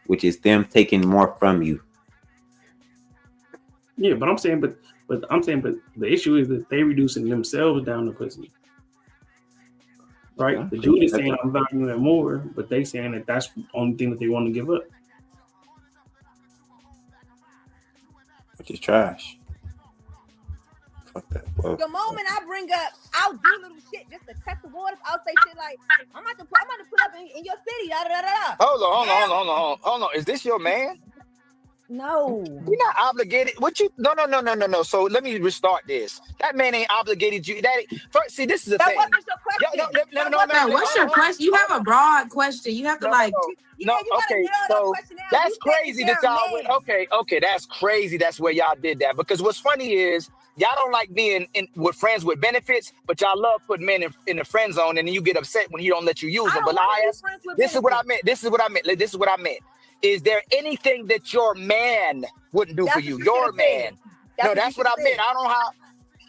which is them taking more from you. Yeah, but I'm saying, but the issue is that they reducing themselves down to pussy. Right? The dude is saying I'm valuing it more, but they saying that that's the only thing that they want to give up. Which is trash. Fuck that. Well, the moment I bring up, I'll do little shit just to test the waters. I'll say shit like, I'm about to put up in your city. Da, da, da, da. Hold on. Is this your man? No. You're not obligated. What you? No. So let me restart this. That man ain't obligated you. See, this is the thing. That wasn't your question. No, what's your question? You have a broad question. You have to Okay, so that's crazy that y'all went. Okay, that's crazy. That's where y'all did that. Because what's funny is y'all don't like being with friends with benefits, but y'all love putting men in the friend zone, and then you get upset when he don't let you use them. But this is what I meant. Is there anything that your man wouldn't do for you? Your man. That's what I meant. I don't know how.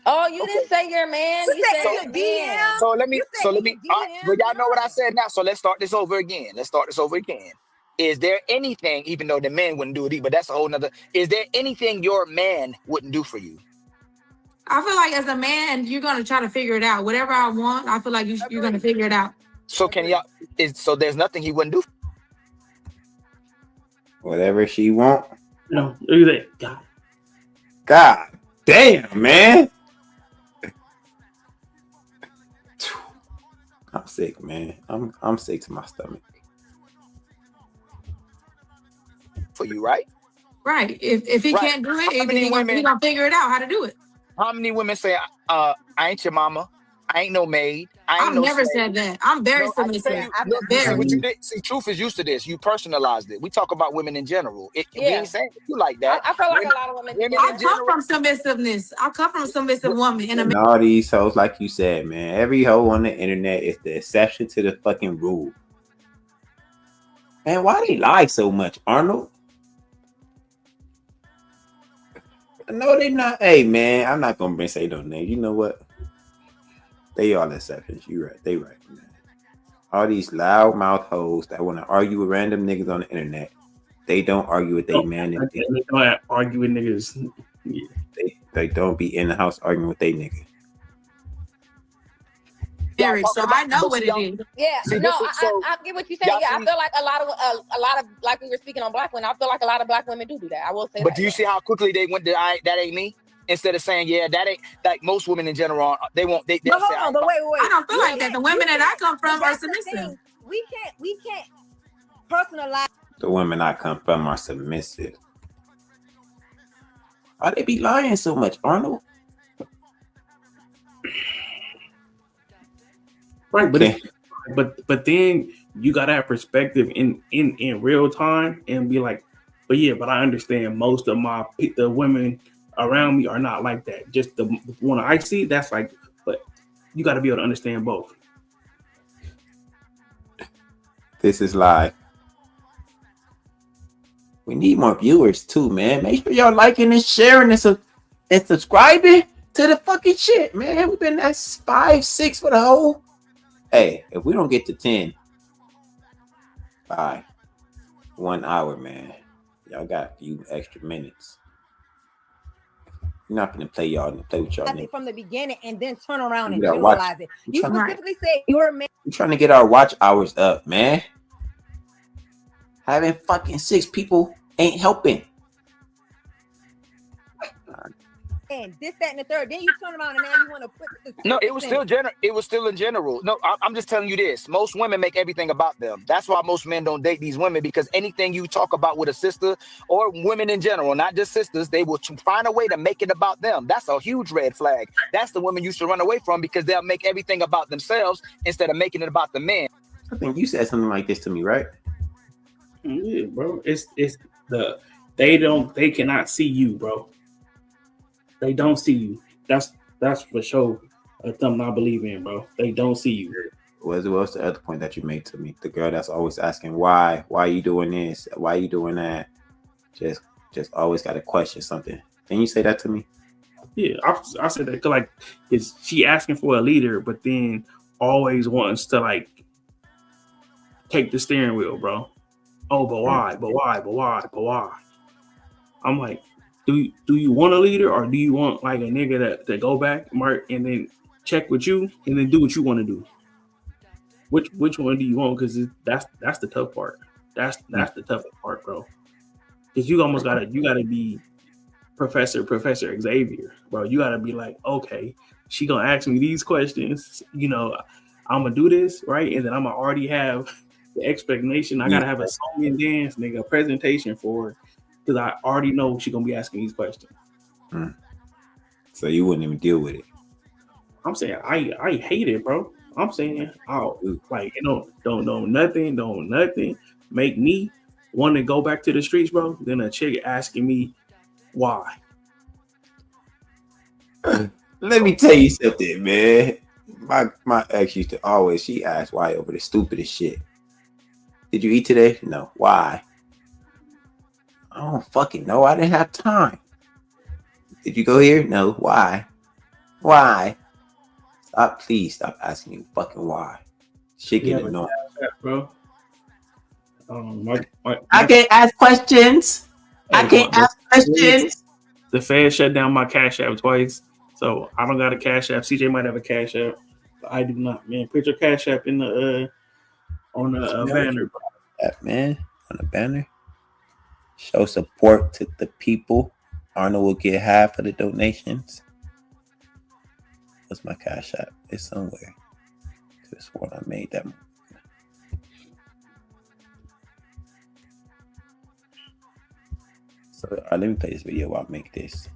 Oh, you didn't say your man. You said your DM. So let me. But y'all know what I said now. So let's start this over again. Is there anything, even though the man wouldn't do it, but that's a whole nother. Is there anything your man wouldn't do for you? I feel like as a man, you're gonna try to figure it out. Whatever I want, I feel like you're gonna figure it out. So can y'all? So there's nothing he wouldn't do. Whatever she want. No, look at that. God damn, man. I'm sick, man. I'm sick to my stomach. For you, right? Right. If he can't do it, he gonna figure it out how to do it. How many women say, I ain't your mama, I ain't no maid, I've never said that. I'm very submissive. See, truth is used to this. You personalized it. We talk about women in general. We ain't saying you like that. I feel like a lot of women. I come from submissiveness. I come from a submissive woman. And all these hoes, like you said, man, every hoe on the internet is the exception to the fucking rule. Man, why they lie so much, Arnold? No, they not. Hey, man, I'm not gonna say no name. You know what? They all exceptions. You right. They right, man. All these loud mouth hoes that want to argue with random niggas on the internet They don't argue with their man. And they don't argue with niggas. Yeah. They don't be in the house arguing with their nigga. Marriage, so I know what it is. Yeah, See, no, so I get what you're saying. Yeah, I feel like a lot of like we were speaking on black women. I feel like a lot of black women do that. I will say. But that, do you see how quickly they went to that ain't me? Instead of saying, yeah, that ain't, like most women in general, they won't. They But hold say, on, but wait. I don't feel like that. The women that I come from are submissive. We can't personalize. The women I come from are submissive. Why they be lying so much, Arnold? Right, but then you gotta have perspective in real time and be like, but I understand most of the women around me are not like that. Just the one I see, that's like, but you got to be able to understand both. This is live. We need more viewers too, man. Make sure y'all liking and sharing and subscribing to the fucking shit, man. We've been at 5, 6 for the whole. Hey, if we don't get to 10 by 1 hour, man, y'all got a few extra minutes. You're not gonna play y'all and play with y'all From the beginning and then turn around and You gotta generalize watch. it. You specifically said you're a man. We're trying to get our watch hours up, man. Having fucking 6 people ain't helping. And this, that, and the third. Then you turn around and now you want to put the no, it was still it was still in general. No, I'm just telling you this. Most women make everything about them. That's why most men don't date these women, because anything you talk about with a sister or women in general, not just sisters, they will find a way to make it about them. That's a huge red flag. That's the women you should run away from, because they'll make everything about themselves instead of making it about the men. I think you said something like this to me, right? Yeah, bro. They cannot see you, bro. They don't see you. That's for sure something I believe in, bro. They don't see you. What's the other point that you made to me? The girl that's always asking why are you doing this? Why are you doing that? Just always got to question something. Can you say that to me? Yeah, I said that, like, is she asking for a leader, but then always wants to like take the steering wheel, bro. Oh, but why? But why? I'm like, do you want a leader, or do you want like a nigga that go back, Mark, and then check with you and then do what you want to do? Which one do you want? Because that's the tough part. That's the toughest part, bro. Because you gotta be Professor Xavier, bro. You gotta be like, okay, she gonna ask me these questions. You know, I'm gonna do this right, and then I'm gonna already have the expectation. I gotta have a song and dance, nigga, a presentation for her, because I already know she's gonna be asking these questions. So you wouldn't even deal with it. I'm saying I hate it, bro. I'm saying like, you know, don't nothing make me want to go back to the streets, bro. Then a chick asking me why. Let me tell you something, man. My ex used to always, she asked why over the stupidest shit. Did you eat today? No. Why? I don't fucking know. I didn't have time. Did you go here? No. Why? Please stop asking me fucking why. Shit getting annoying, bro. I can't ask questions. The Fed shut down my Cash App twice, so I don't got a Cash App. CJ might have a Cash App, but I do not. Man, put your Cash App in the on the banner, man. On the banner. Show support to the people. Arnold will get half of the donations. What's my Cash App? It's somewhere. Could have sworn I made that. So let me play this video while I make this.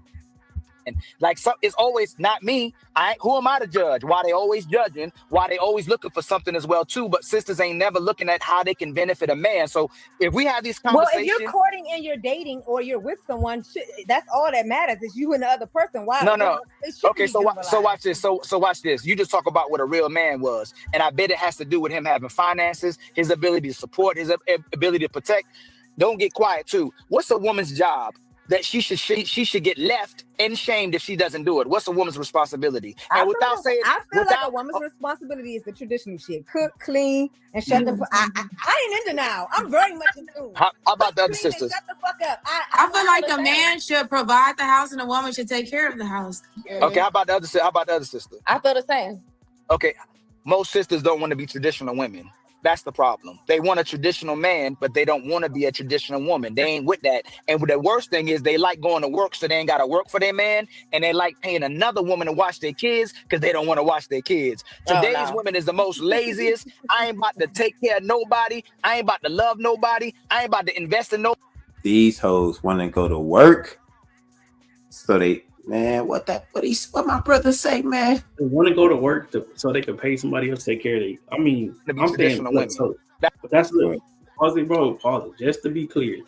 And like, it's always not me. Who am I to judge? Why they always judging? Why they always looking for something as well too? But sisters ain't never looking at how they can benefit a man. So if we have these conversations, well, if you're courting and you're dating or you're with someone, that's all that matters is you and the other person. Why? No. Okay, so watch this. So watch this. You just talk about what a real man was, and I bet it has to do with him having finances, his ability to support, his ability to protect. Don't get quiet too. What's a woman's job? that she should get left and shamed if she doesn't do it. What's a woman's responsibility? And I feel like a woman's responsibility is the traditional shit: cook, clean, and shut the fuck. I ain't in denial. I'm very much in tune. How about the other Clean and sisters? shut the fuck up. I feel like a man should provide the house and a woman should take care of the house. Okay, how about the other sister? I feel the same. Okay, most sisters don't want to be traditional women. That's the problem. They want a traditional man, but they don't want to be a traditional woman. They ain't with that. And the worst thing is they like going to work, so they ain't got to work for their man. And they like paying another woman to watch their kids because they don't want to watch their kids. Today's women is the most laziest. I ain't about to take care of nobody. I ain't about to love nobody. I ain't about to invest in nobody. These hoes want to go to work. So they, man, what my brother say, man? They want to go to work so they can pay somebody else to take care of them. I mean, I'm saying, look, so that's the pause it, bro. Pause it. Just to be clear,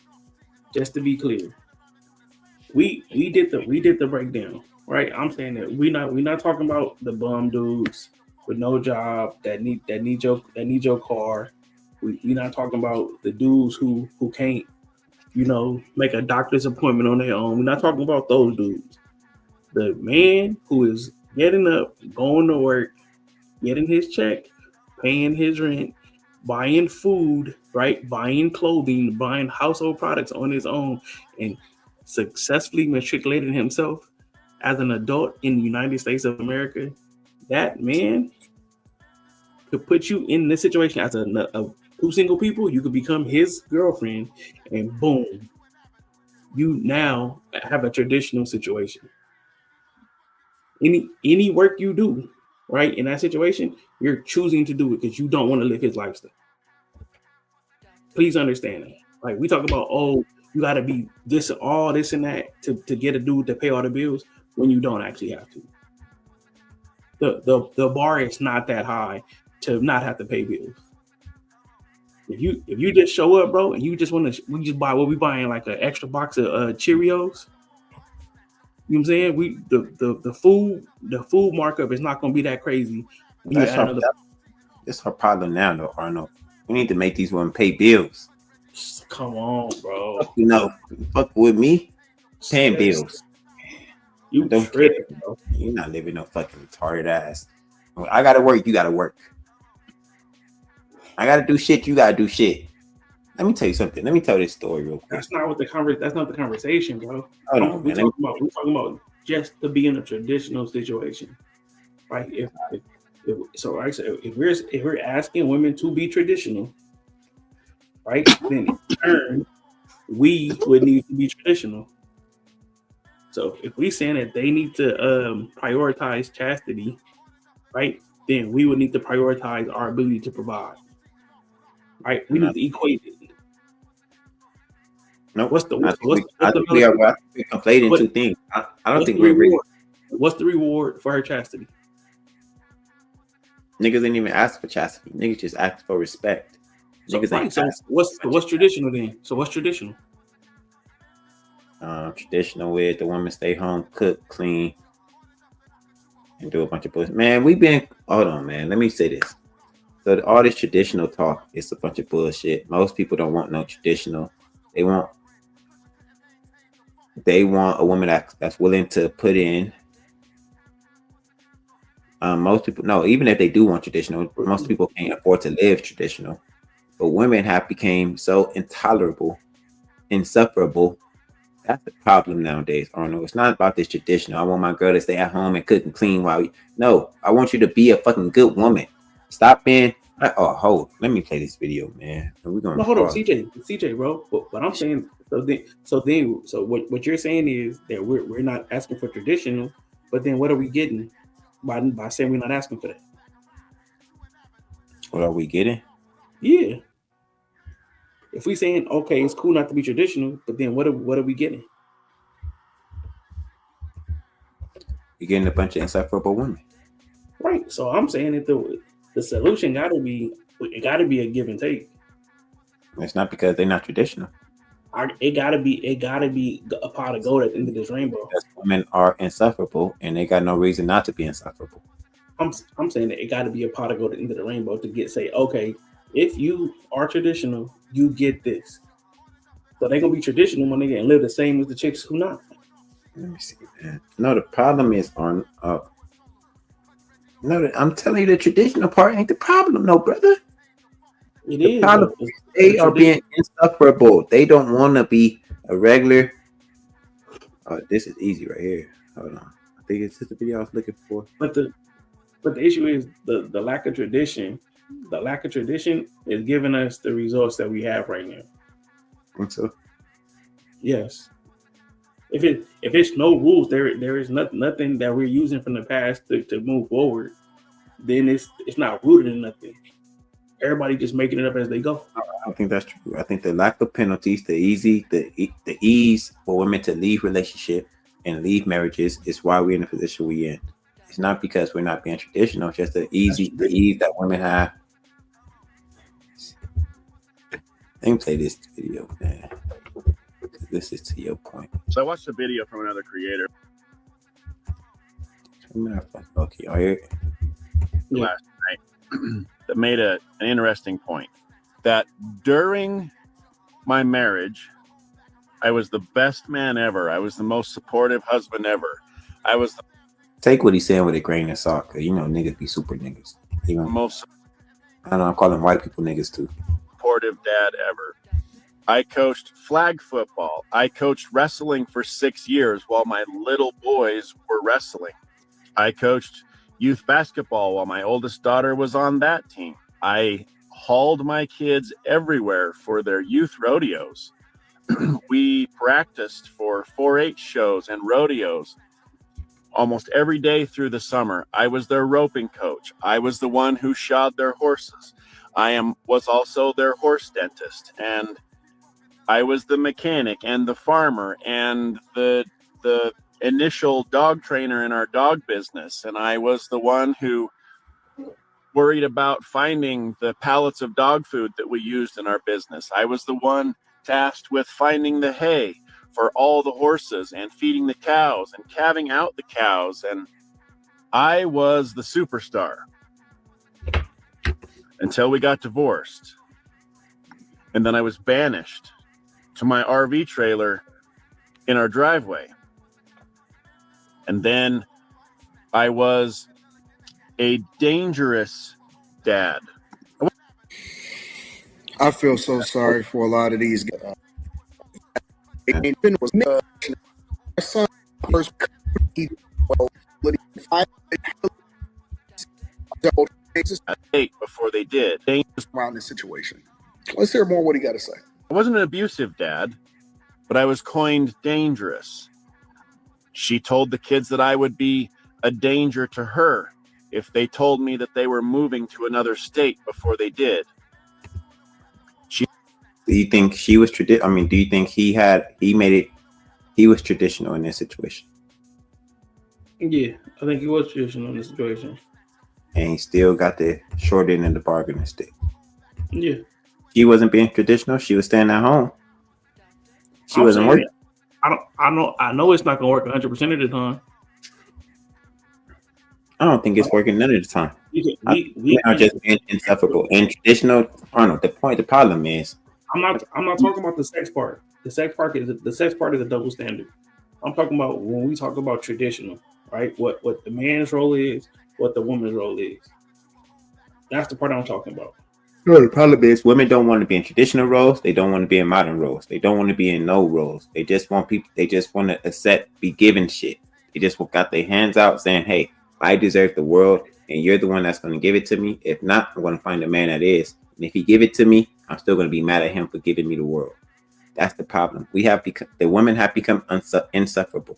we did the breakdown, right? I'm saying that we not talking about the bum dudes with no job that need your car. We not talking about the dudes who can't, make a doctor's appointment on their own. We're not talking about those dudes. The man who is getting up, going to work, getting his check, paying his rent, buying food, right? Buying clothing, buying household products on his own, and successfully matriculating himself as an adult in the United States of America. That man could put you in this situation as a two single people. You could become his girlfriend, and boom, you now have a traditional situation. Any work you do, right, in that situation, you're choosing to do it because you don't want to live his lifestyle. Please understand that. Like, we talk about, you got to be this and that to get a dude to pay all the bills when you don't actually have to. The bar is not that high to not have to pay bills. If you just show up, bro, and you just we just buy what we buying, like an extra box of Cheerios. You know what I'm saying? The food markup is not going to be that crazy. That's her problem now, though, Arnold. We need to make these women pay bills. Come on, bro. Fuck with me, paying bills. You don't tripping, care. Bro. You're not living no fucking retarded ass. I gotta work. You gotta work. I gotta do shit. You gotta do shit. Let me tell you something. Let me tell this story real quick. That's not the conversation, bro. Hold on, we're talking about just to be in a traditional situation, right? If we're asking women to be traditional, right, then in turn we would need to be traditional. So if we're saying that they need to prioritize chastity, right, then we would need to prioritize our ability to provide. Right? We need to equate it. No, we're conflating two things. I don't think we're ready. What's the reward for her chastity? Niggas didn't even ask for chastity. Niggas just asked for respect. So what's traditional then? So what's traditional? Traditional with the woman stay home, cook, clean, and do a bunch of bullshit. Man, hold on, man. Let me say this. So all this traditional talk is a bunch of bullshit. Most people don't want no traditional. They want a woman that's willing to put in. Most people, no, even if they do want traditional, most people can't afford to live traditional. But women have become so intolerable, insufferable. That's the problem nowadays, Arnold. It's not about this traditional. I want my girl to stay at home and cook and clean No, I want you to be a fucking good woman. Stop being. Hold. Let me play this video, man. We're gonna. No, hold on, CJ, bro. But I'm saying, so what you're saying is that we're not asking for traditional, but then what are we getting by saying we're not asking for that? What are we getting? Yeah. If we saying okay, it's cool not to be traditional, but then what are we getting? You're getting a bunch of insufferable women. Right. So I'm saying that the solution gotta be a give and take. It's not because they're not traditional. It gotta be a pot of gold at the end of this rainbow. Because women are insufferable, and they got no reason not to be insufferable. I'm saying that it got to be a pot of gold at the end of the rainbow to say, okay, if you are traditional, you get this. So they gonna be traditional when they get and live the same as the chicks who not. Let me see, man. No, the problem is on. No, I'm telling you, the traditional part ain't the problem, no, brother. The problem is they are being insufferable. They don't want to be a regular. This is easy right here. Hold on. I think it's just the video I was looking for. But the issue is the lack of tradition. The lack of tradition is giving us the results that we have right now. Think so? Yes. If it's no rules, there is nothing that we're using from the past to move forward. Then it's not rooted in nothing. Everybody just making it up as they go. I don't think that's true. I think the lack of penalties, the ease for women to leave relationship and leave marriages is why we're in the position we're in. It's not because we're not being traditional. It's just the ease that women have. Let me play this video, man. This is to your point. So I watched a video from another creator Okay, all right. Last night that made an interesting point that during my marriage, I was the best man ever. I was the most supportive husband ever. I was the Take what he's saying with a grain of salt, cause you know niggas be super niggas. Even most I know I'm calling white people niggas too. supportive dad ever. I coached flag football. I coached wrestling for 6 years while my little boys were wrestling. I coached youth basketball while my oldest daughter was on that team. I hauled my kids everywhere for their youth rodeos. We practiced for 4-H shows and rodeos almost every day through the summer. I was their roping coach. I was the one who shod their horses. Was also their horse dentist, and I was the mechanic and the farmer and the initial dog trainer in our dog business. And I was the one who worried about finding the pallets of dog food that we used in our business. I was the one tasked with finding the hay for all the horses and feeding the cows and calving out the cows. And I was the superstar until we got divorced. And then I was banished to my RV trailer in our driveway. And then I was a dangerous dad. I feel so sorry for a lot of these guys. My son first before they did around this situation. Let's hear more what he got to say. I wasn't an abusive dad, but I was coined dangerous. She told the kids that I would be a danger to her if they told me that they were moving to another state before they did. Do you think she was traditional? I mean, do you think he was traditional in this situation? Yeah, I think he was traditional in this situation. And he still got the short end of the bargain stick. Yeah. She wasn't being traditional. She was staying at home. She wasn't working. I know it's not gonna work 100% of the time. I don't think it's working none of the time. We are just being insufferable and traditional. Arnold, the problem is, I'm not talking about the sex part. The sex part is a double standard. I'm talking about when we talk about traditional, right? What the man's role is, what the woman's role is. That's the part I'm talking about. No, the problem is women don't want to be in traditional roles. They don't want to be in modern roles. They don't want to be in no roles. They just want people. They just want to accept, be given shit. They just got their hands out saying, "Hey, I deserve the world, and you're the one that's going to give it to me. If not, I'm going to find a man that is. And if he give it to me, I'm still going to be mad at him for giving me the world." That's the problem. The women have become insufferable.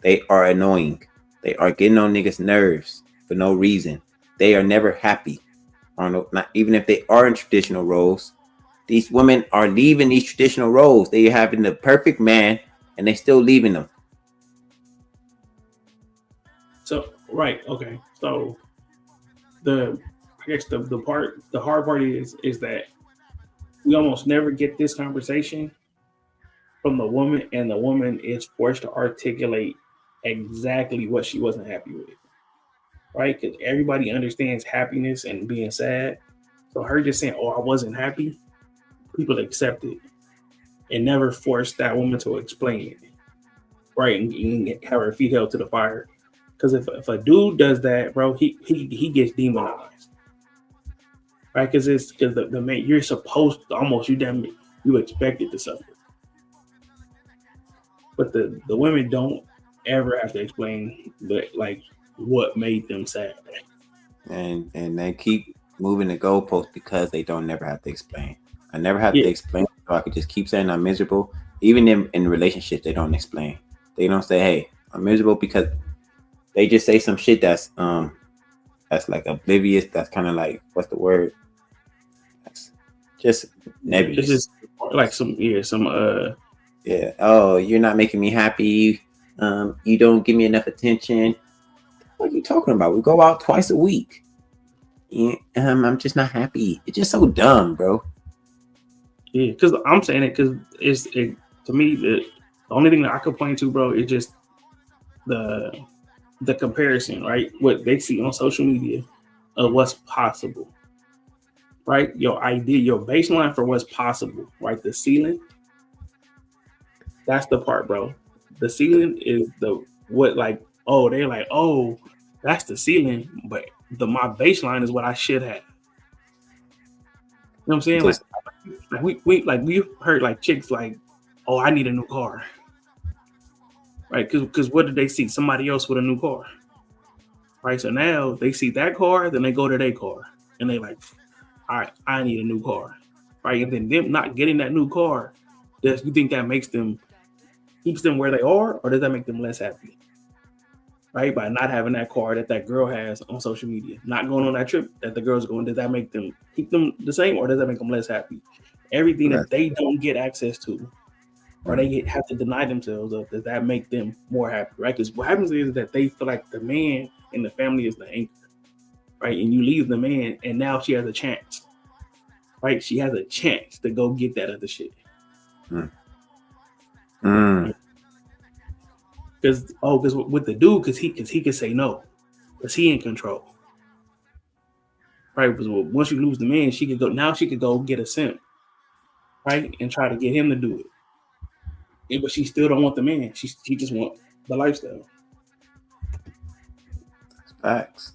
They are annoying. They are getting on niggas' nerves for no reason. They are never happy. Arnold, not even if they are in traditional roles. These women are leaving these traditional roles. They are having the perfect man, and they still leaving them. So right, okay. So I guess the hard part is that we almost never get this conversation from the woman, and the woman is forced to articulate exactly what she wasn't happy with. Right? Because everybody understands happiness and being sad. So her just saying, "Oh, I wasn't happy," people accept it. and never force that woman to explain it, right? And have her feet held to the fire. Because if a dude does that, bro, he gets demonized, right? Because the man, you're supposed to almost you expected to suffer, but the women don't ever have to explain like what made them sad, and they keep moving the goalposts because they don't never have to explain. I never have to explain, so I could just keep saying I'm miserable. Even in relationships, they don't explain. They don't say, "Hey, I'm miserable," because they just say some shit that's like oblivious. That's kind of like, what's the word? That's just nebulous. It's just like some yeah. Oh, you're not making me happy. You don't give me enough attention. What are you talking about? We go out twice a week. I'm just not happy. It's just so dumb, bro. Yeah, because I'm saying it because to me the only thing that I complain to, bro, is just the comparison, right? What they see on social media of what's possible, right? Your idea, your baseline for what's possible, right? The ceiling. That's the part, bro. The ceiling is they're like, oh, that's the ceiling, but my baseline is what I should have. You know what I'm saying? Just, we heard like chicks like, oh, I need a new car, right? Because what did they see? Somebody else with a new car, right? So now they see that car, then they go to their car, and they like, all right, I need a new car, right? And then them not getting that new car, you think that keeps them where they are, or does that make them less happy? Right? By not having that car that girl has on social media, not going on that trip that the girl's going, does that make them keep them the same, or does that make them less happy? Everything that they don't get access to, or they have to deny themselves of, does that make them more happy? Right? Because what happens is that they feel like the man in the family is the anchor, right? And you leave the man, and now she has a chance, right? She has a chance to go get that other shit. Because with the dude, because he can say no, because he in control, right? Because once you lose the man, she could go get a simp, right, and try to get him to do it. But she still don't want the man. She just want the lifestyle. Facts.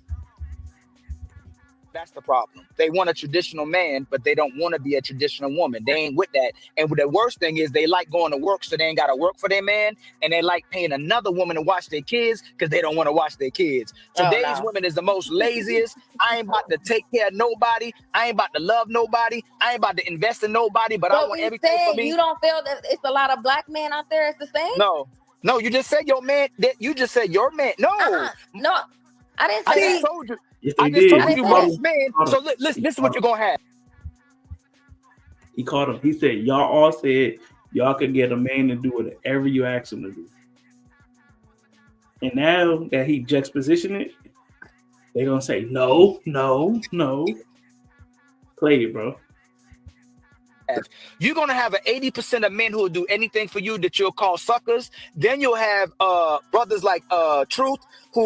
That's the problem. They want a traditional man, but they don't want to be a traditional woman. They ain't with that. And the worst thing is they like going to work, so they ain't got to work for their man. And they like paying another woman to watch their kids because they don't want to watch their kids. Today's women is the most laziest. I ain't about to take care of nobody. I ain't about to love nobody. I ain't about to invest in nobody, but I want everything for me. You don't feel that it's a lot of black men out there? It's the same? No, you just said your man. You just said your man. No, no, I didn't say that. I just told you. Yes, I just told you most men. So listen, this is what you're gonna have. He called him. He said, y'all all said y'all could get a man to do whatever you ask him to do. And now that he juxtapositioned it, they're gonna say no. Play it, bro. You're gonna have 80% of men who will do anything for you that you'll call suckers. Then you'll have brothers like Truth,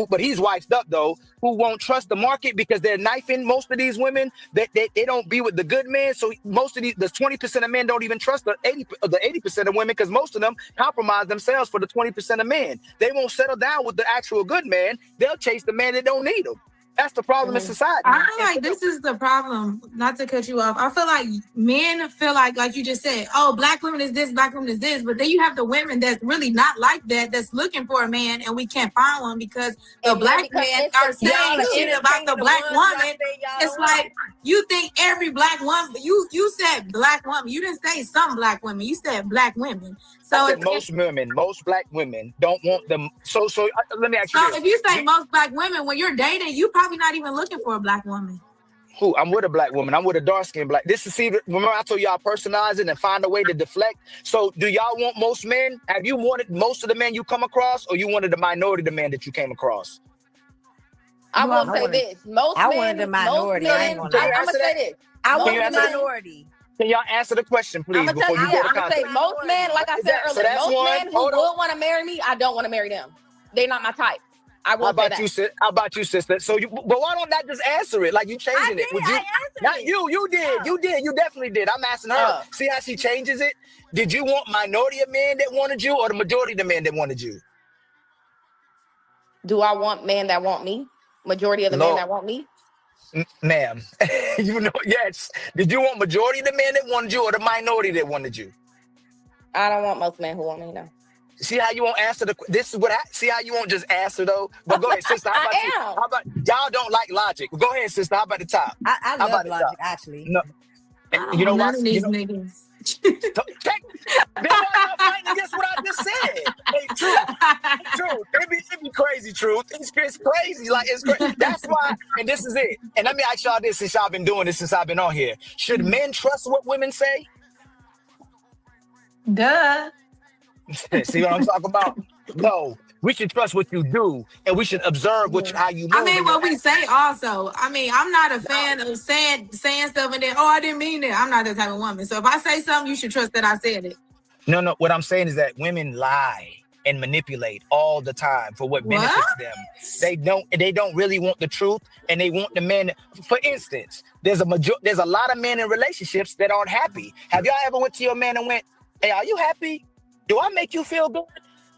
but he's wifed up though, who won't trust the market because they're knifing most of these women. They don't be with the good men. So most of the 20% of men don't even trust the 80% of women because most of them compromise themselves for the 20% of men. They won't settle down with the actual good man. They'll chase the man that don't need them. That's the problem in society. I feel like this is the problem, not to cut you off. I feel like men feel like you just said, oh, black women is this, black women is this. But then you have the women that's really not like that, that's looking for a man and we can't find one because the black men are saying shit about the black woman. It's like, you think every black woman, you said black woman. You didn't say some black women. You said black women. So most black women don't want them. So let me ask you this. If you say most black women, when you're dating, you probably not even looking for a black woman. Who? I'm with a black woman. I'm with a dark-skinned black. Remember I told y'all personalize it and find a way to deflect. So do y'all want most men? Have you wanted most of the men you come across, or you wanted the minority of the men that you came across? I will say this. I wanted the minority. I'm gonna say this. I wanted the minority. Can y'all answer the question, please, before you go to I'm gonna say most men, like I said earlier, most men who would want to marry me, I don't want to marry them. They're not my type. I will How about say that. you, sis? How about you, sister? So you, but why don't I just answer it? Like you changing it? Would you? I answered Not it. you. You did. You did. You definitely did. I'm asking her. Oh. See how she changes it? Did you want minority of men that wanted you, or the majority of the men that wanted you? Do I want men that want me? Majority of the men No, that want me? ma'am. You know, yes. Did you want majority of the men that wanted you, or the minority that wanted you? I don't want most men who want me, no. See how you won't answer this is what I see how you won't just answer though. But go ahead, sister. How about you? How about y'all don't like logic? Go ahead, sister. How about the top? I How love about the logic, top? actually. No, I don't you know want why? none of these niggas. Then why y'all fighting against what I just said? Hey, truth. It be crazy, truth. It's crazy. Like it's crazy. That's why. And this is it. And let me ask y'all this: since y'all been doing this since I've been on here, should men trust what women say? Duh. See what I'm talking about? No, we should trust what you do, and we should observe how you move. I mean, what we say also. I mean, I'm not a fan of saying stuff and then, oh, I didn't mean it. I'm not that type of woman. So if I say something, you should trust that I said it. No. What I'm saying is that women lie and manipulate all the time for what benefits them. They don't really want the truth, and they want the men. For instance, there's a lot of men in relationships that aren't happy. Have y'all ever went to your man and went, "Hey, are you happy? Do I make you feel good?"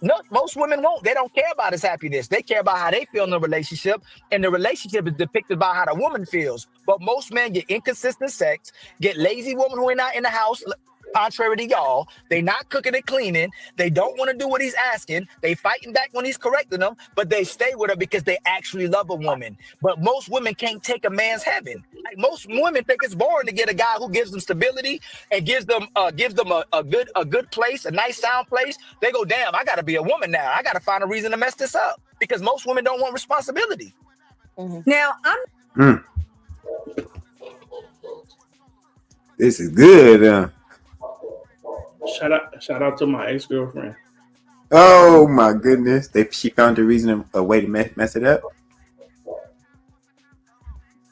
No, most women won't. They don't care about his happiness. They care about how they feel in the relationship, and the relationship is depicted by how the woman feels. But most men get inconsistent sex, get lazy women who are not in the house, contrary to y'all. They not cooking and cleaning. They don't want to do what he's asking. They fighting back when he's correcting them, but they stay with her because they actually love a woman. But most women can't take a man's heaven. Like most women think it's boring to get a guy who gives them stability and gives them a good place, a nice sound place. They go, damn, I gotta be a woman now. I gotta find a reason to mess this up because most women don't want responsibility. Now I'm This is good. Shout out to my ex-girlfriend. Oh my goodness. She found a way to mess it up.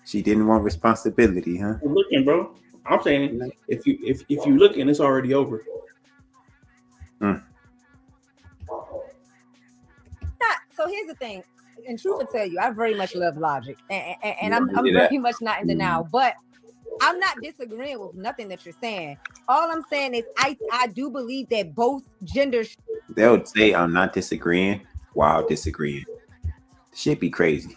She didn't want responsibility, huh? I'm looking, bro. I'm saying if you looking, it's already over. So here's the thing, and truth will tell you, I very much love logic, and I'm very much not in denial, but I'm not disagreeing with nothing that you're saying. All I'm saying is I do believe that both genders. They would say I'm not disagreeing while disagreeing. Shit be crazy.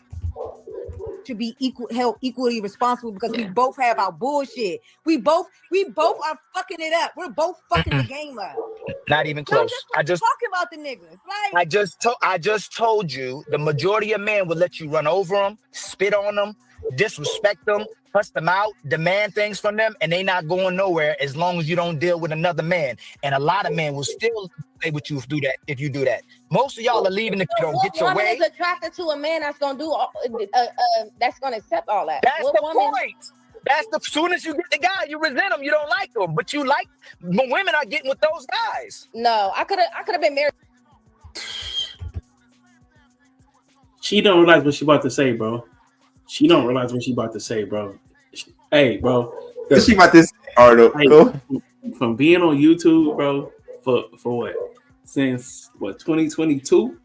To be held equally responsible because we both have our bullshit. We both are fucking it up. We're both fucking the game up. Not even close. I just talking about the niggas. Like I just told you the majority of men will let you run over them, spit on them, disrespect them, cuss them out, demand things from them, and they not going nowhere as long as you don't deal with another man. And a lot of men will still stay with you if you do that. Most of y'all are leaving if you don't get your way. What woman is attracted to a man that's gonna do that's gonna accept all that? That's what the woman? point. That's the soon as you get the guy, you resent him. You don't like him, but you like. But women are getting with those guys. No, I could have been married. She don't realize what she about to say, bro. She don't realize what she about to say, bro. Hey, bro. She about to say, from being on YouTube, bro, for what? Since what, 2022?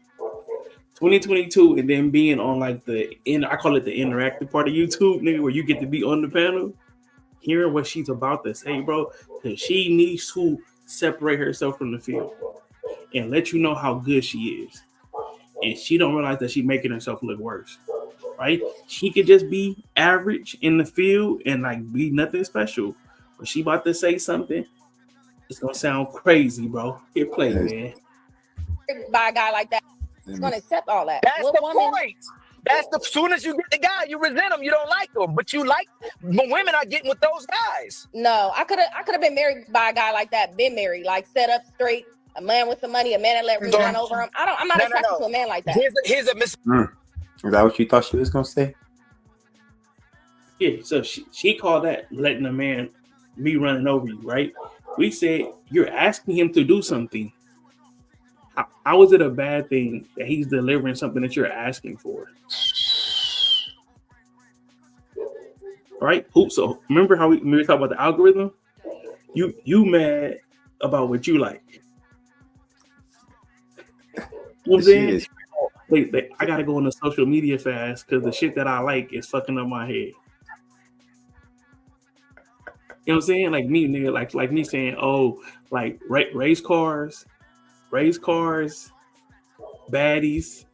2022, and then being on like I call it the interactive part of YouTube, nigga, where you get to be on the panel, hearing what she's about to say, bro, because she needs to separate herself from the field and let you know how good she is. And she don't realize that she's making herself look worse, right? She could just be average in the field and like be nothing special. But she about to say something, it's gonna sound crazy, bro. Hit play, man. By a guy like that, it's gonna accept all that. That's the point. That's the soon as you get the guy, you resent him. You don't like him, but you like. But women are getting with those guys. No, I could have been married by a guy like that. Been married, like set up straight. A man with some money, a man that let me run over him. I'm not attracted to a man like that. Here's a Is that what you thought she was gonna say? Yeah, so she called that letting a man be running over you, right? We said you're asking him to do something. How is it a bad thing that he's delivering something that you're asking for? Right? So remember how we talked about the algorithm? You mad about what you like. You know what I'm saying? I gotta go on the social media fast because the shit that I like is fucking up my head. You know what I'm saying? Like me, nigga, like me saying, oh, like race cars, baddies,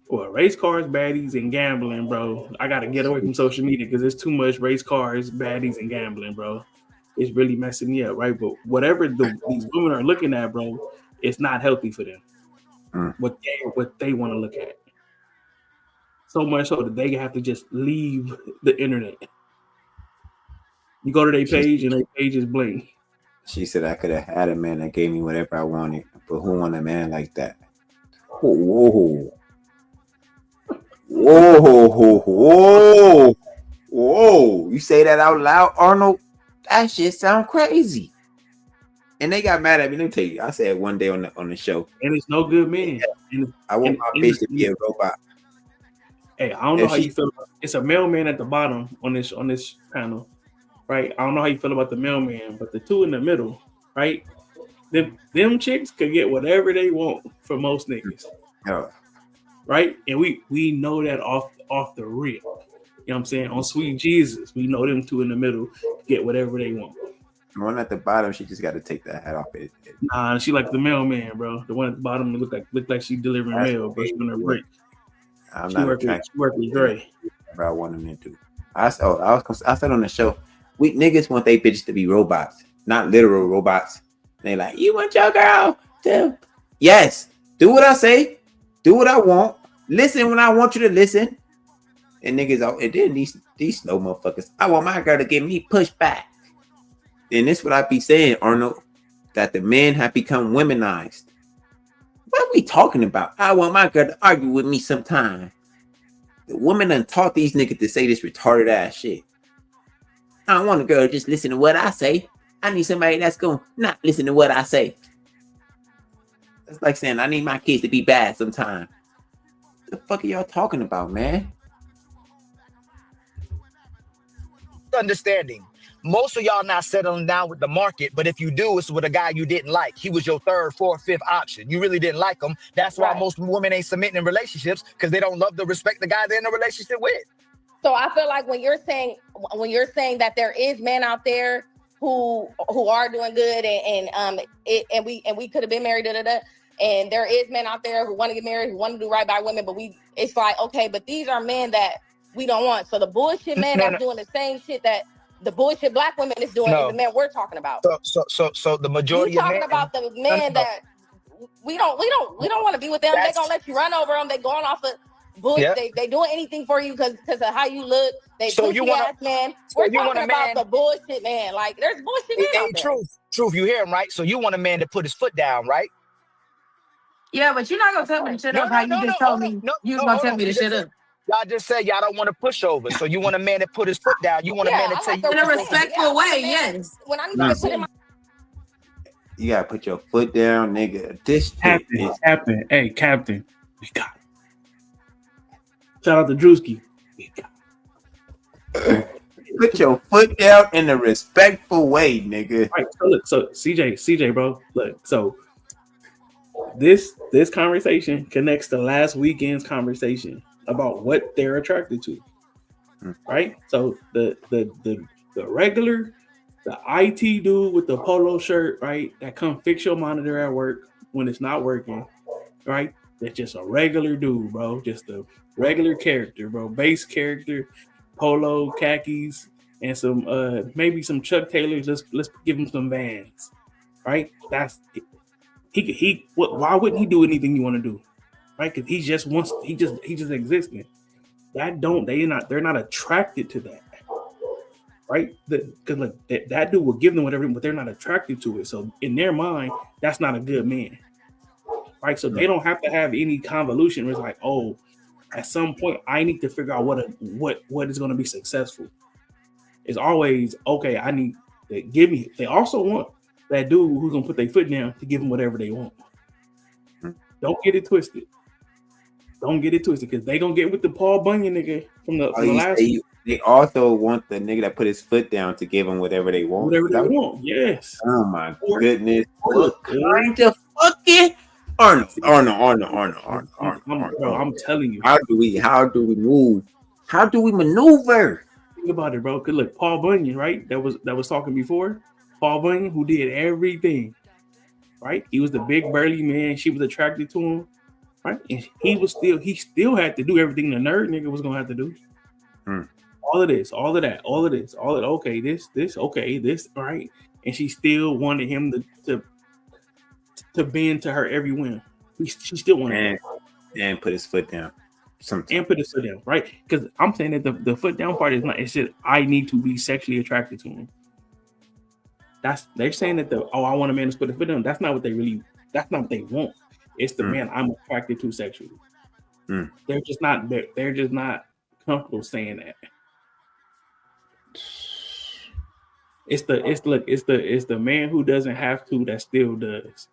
or race cars, baddies, and gambling, bro. I gotta get away from social media because there's too much race cars, baddies, and gambling, bro. It's really messing me up, right? But whatever these women are looking at, bro, it's not healthy for them. What they want to look at. So much so that they have to just leave the internet. You go to their page and their page is blank. She said I could have had a man that gave me whatever I wanted, but who want a man like that? Whoa. You say that out loud, Arnold? That shit sound crazy. And they got mad at me. Let me tell you, I said one day on the show. And it's no good man. I want my bitch to be a robot. Hey, I don't know how you feel about it. It's a mailman at the bottom on this panel, right? I don't know how you feel about the mailman, but the two in the middle, right? Them chicks could get whatever they want for most niggas. Oh. Right? And we know that off the rip. You know what I'm saying? On Sweet Jesus, we know them two in the middle get whatever they want. The one at the bottom, she just got to take that hat off it. Nah, she like the mailman, bro. The one at the bottom look like she delivering mail, but she on her break. I'm she not work with Dre. I want them to. I said on the show, we niggas want they bitches to be robots, not literal robots. And they like, you want your girl to? Yes, do what I say, do what I want, listen when I want you to listen. And niggas, and then these slow motherfuckers, I want my girl to give me pushback. And this what I be saying, Arnold, that the men have become womenized. What are we talking about? I want my girl to argue with me sometime. The woman done taught these niggas to say this retarded ass shit. I don't want a girl to just listen to what I say. I need somebody that's going to not listen to what I say. That's like saying I need my kids to be bad sometime. What the fuck are y'all talking about, man? Understanding. Most of y'all not settling down with the market, but if you do, it's with a guy you didn't like. He was your third, fourth, fifth option. You really didn't like him. That's why most women ain't submitting in relationships, because they don't love to respect the guy they're in a relationship with. So I feel like when you're saying that there is men out there who are doing good and we could have been married, and there is men out there who want to get married, who want to do right by women, but it's like, okay, but these are men that we don't want. So the bullshit man that's doing the same shit that the bullshit black women is doing is the men we're talking about. So the majority you of men talking about the men that we don't want to be with them. They're gonna let you run over them. They going off of bullshit. Yep. They doing anything for you because of how you look. They pussy ass man. We're talking about the bullshit man. Like there's bullshit men out there. Truth, you hear him, right? So you want a man to put his foot down, right? Yeah, but you're not gonna tell me to shut up how you just told me you was gonna tell me to shut up. Y'all just said y'all don't want to push over, so you want a man to put his foot down. You want a man to tell you in a respectful way. Yes. When I need to put in my you gotta put your foot down, nigga. This Captain. Hey, Captain. We got it. Shout out to Drewski. Put your foot down in a respectful way, nigga. Right. So look, so CJ, bro. Look, so this conversation connects to last weekend's conversation about what they're attracted to. Right? So the regular, the IT dude with the polo shirt, right? That come fix your monitor at work when it's not working, right? That's just a regular dude, bro. Just a regular character, bro. Base character, polo, khakis, and some maybe some Chuck Taylors. Let's give him some Vans, right? That's he. Why wouldn't he do anything you want to do, right? Because he just existing. They're not attracted to that, right? Because like that dude will give them whatever, but they're not attracted to it. So in their mind, that's not a good man, right? So they don't have to have any convolution. Where it's like, oh, at some point I need to figure out what is going to be successful. It's always okay. I need to give me. They also want that dude who's gonna put their foot down to give them whatever they want. Don't get it twisted. Don't get it twisted because they gonna get with the Paul Bunyan nigga from the last. They also want the nigga that put his foot down to give them whatever they want. Whatever they want, yes. Oh my goodness! What kind of fucking Arnold. Bro, I'm telling you. How do we move? How do we maneuver? Think about it, bro. Cause look, Paul Bunyan, right? That was talking before. Paul Bunyan, who did everything, right? He was the big burly man. She was attracted to him, right? And he still had to do everything the nerd nigga was gonna have to do. All of this, all of that, all of this, all of okay, this, okay, this, right? And she still wanted him to bend to her every whim. She still wanted and put his foot down. And put his foot down, right? Because I'm saying that the foot down part is not. It's just I need to be sexually attracted to him. They're saying that I want a man to put his foot down. That's not what they really. That's not what they want. It's the man I'm attracted to sexually. They're just not. They're just not comfortable saying that. It's the man who doesn't have to that still does.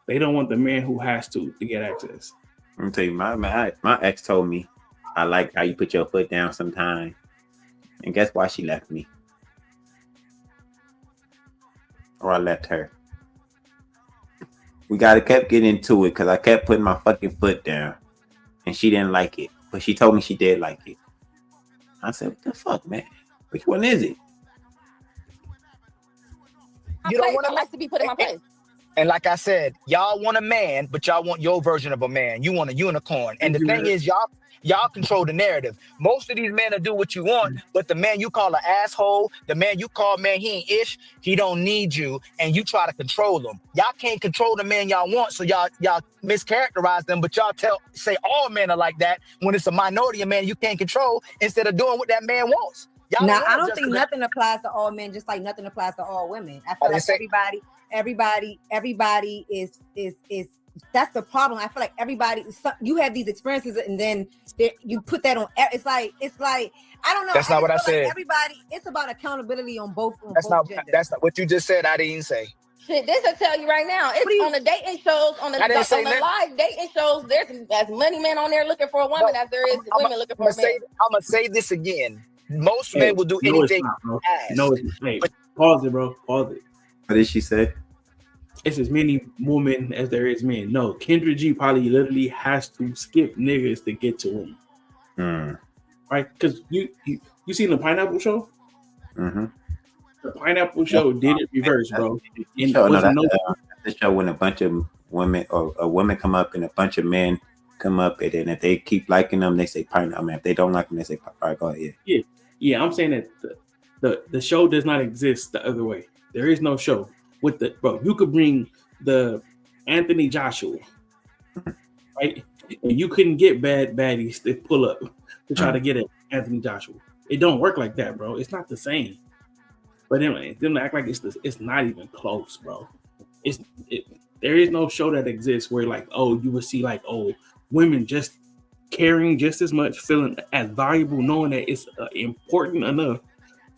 They don't want the man who has to get access. Let me tell you, my ex told me, I like how you put your foot down sometime. And guess why she left me? Or I left her. We kept getting into it because I kept putting my fucking foot down. And she didn't like it. But she told me she did like it. I said, what the fuck, man? Which one is it? You don't want I like to be put in my place. And like I said, y'all want a man, but y'all want your version of a man. You want a unicorn. And the thing is, y'all control the narrative. Most of these men will do what you want, but the man you call an asshole, the man you call man, he ain't ish, he don't need you, and you try to control him. Y'all can't control the man y'all want, so y'all mischaracterize them, but y'all say all men are like that when it's a minority of men you can't control instead of doing what that man wants. Now, I don't think nothing applies to all men, just like nothing applies to all women. I feel like everybody is that's the problem. I feel like you have these experiences and then you put that on. It's like I don't know. That's not what I said. Like everybody, it's about accountability on both. That's not what you just said. I didn't say. Shit, this will tell you right now. It's on the dating shows, on the live dating shows. There's as many men on there looking for a woman as there is women looking for a man. I'm gonna say this again. Most men will do anything. Pause it, bro. Pause it. What did she say? It's as many women as there is men. No, Kendra G probably literally has to skip niggas to get to women. Right? Because you seen the Pineapple Show? The Pineapple Show did it reverse, bro. The show when a bunch of women or a woman come up and a bunch of men come up, and then if they keep liking them, they say pineapple. I mean, if they don't like them, they say, all right, go ahead. Yeah. I'm saying that the show does not exist the other way. There is no show with you could bring the Anthony Joshua, right? And you couldn't get baddies to pull up to try to get at Anthony Joshua. It don't work like that, bro. It's not the same. But anyway, them act like it's not even close, bro. There is no show that exists where you would see women just caring just as much, feeling as valuable, knowing that it's important enough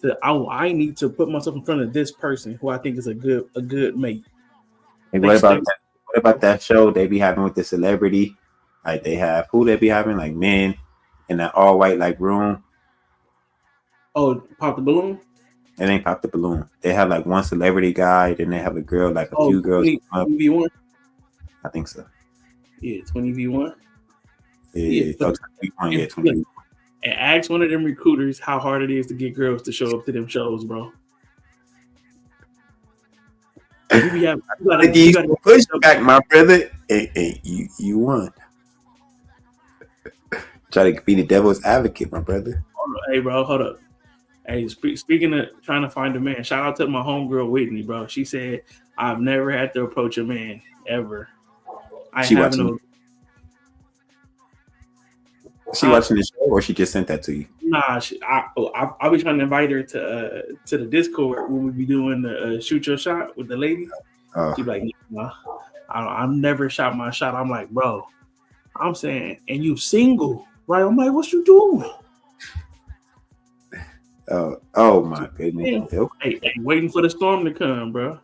that I need to put myself in front of this person who I think is a good mate. Hey, what about that show they be having with the celebrity? Like they have who they be having, like men in that all white room. Oh, Pop the Balloon? It ain't Pop the Balloon. They have one celebrity guy, then they have a girl, a few girls. 20v1? I think so. Yeah, 20v1. Yeah, 20v1. And ask one of them recruiters how hard it is to get girls to show up to them shows, bro. You gotta push back, my brother. Hey, you won. Try to be the devil's advocate, my brother. Hey, bro, hold up. Hey, speaking of trying to find a man, shout out to my homegirl Whitney, bro. She said, I've never had to approach a man ever. She watching the show, or she just sent that to you? Nah, I'll be trying to invite her to the Discord when we be doing the shoot your shot with the ladies. She's like, nah, I've never shot my shot. I'm like, bro, I'm saying, and you single, right? I'm like, what you doing? Oh my goodness! Hey, waiting for the storm to come, bro.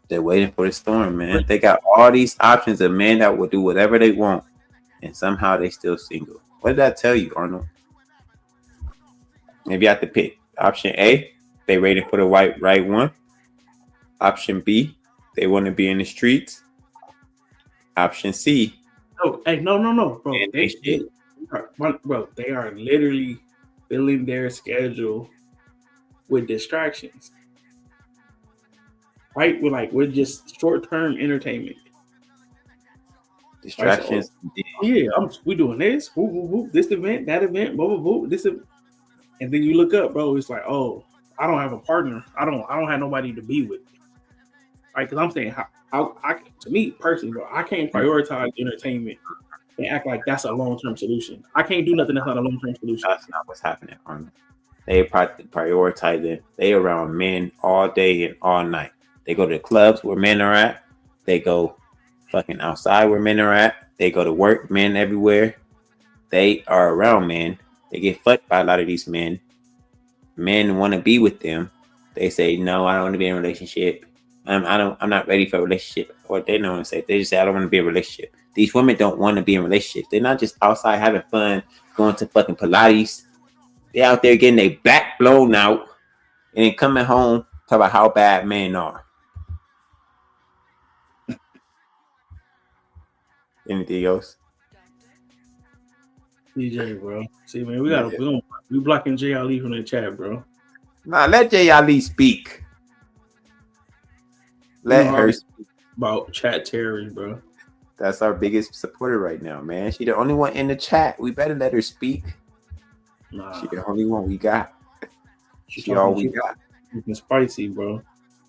They're waiting for the storm, man. They got all these options of men that will do whatever they want, and somehow they still single. What did that tell you, Arnold? Maybe you have to pick. Option A, they waiting for the right one. Option B, they want to be in the streets. Option C. Oh, hey, no, bro. They are literally filling their schedule with distractions, right? With just short-term entertainment. Distractions. Right, so, yeah, we doing this, whoop, whoop, whoop, this event, that event, blah, blah, blah, this event. And then you look up, bro. It's like, oh, I don't have a partner. I don't have nobody to be with. Right? Because I'm saying, to me personally, bro, I can't prioritize entertainment and act like that's a long-term solution. I can't do nothing that's not a long-term solution. That's not what's happening, Arnold. They prioritize it. They around men all day and all night. They go to the clubs where men are at. They go fucking outside where men are at. They go to work, men everywhere. They are around men. They get fucked by a lot of these men. Men want to be with them. They say, no, I don't want to be in a relationship. I'm not ready for a relationship. Or they don't want to say, they just say, I don't want to be in a relationship. These women don't want to be in relationships. They're not just outside having fun, going to fucking Pilates. They're out there getting their back blown out and then coming home talk about how bad men are. Anything else? DJ, bro. See, man, we blocking J Ali from the chat, bro. Nah, let J Ali speak. Let her speak about chat terrorism, bro. That's our biggest supporter right now, man. She the only one in the chat. We better let her speak. Nah. She the only one we got. She all we got. Looking spicy, bro.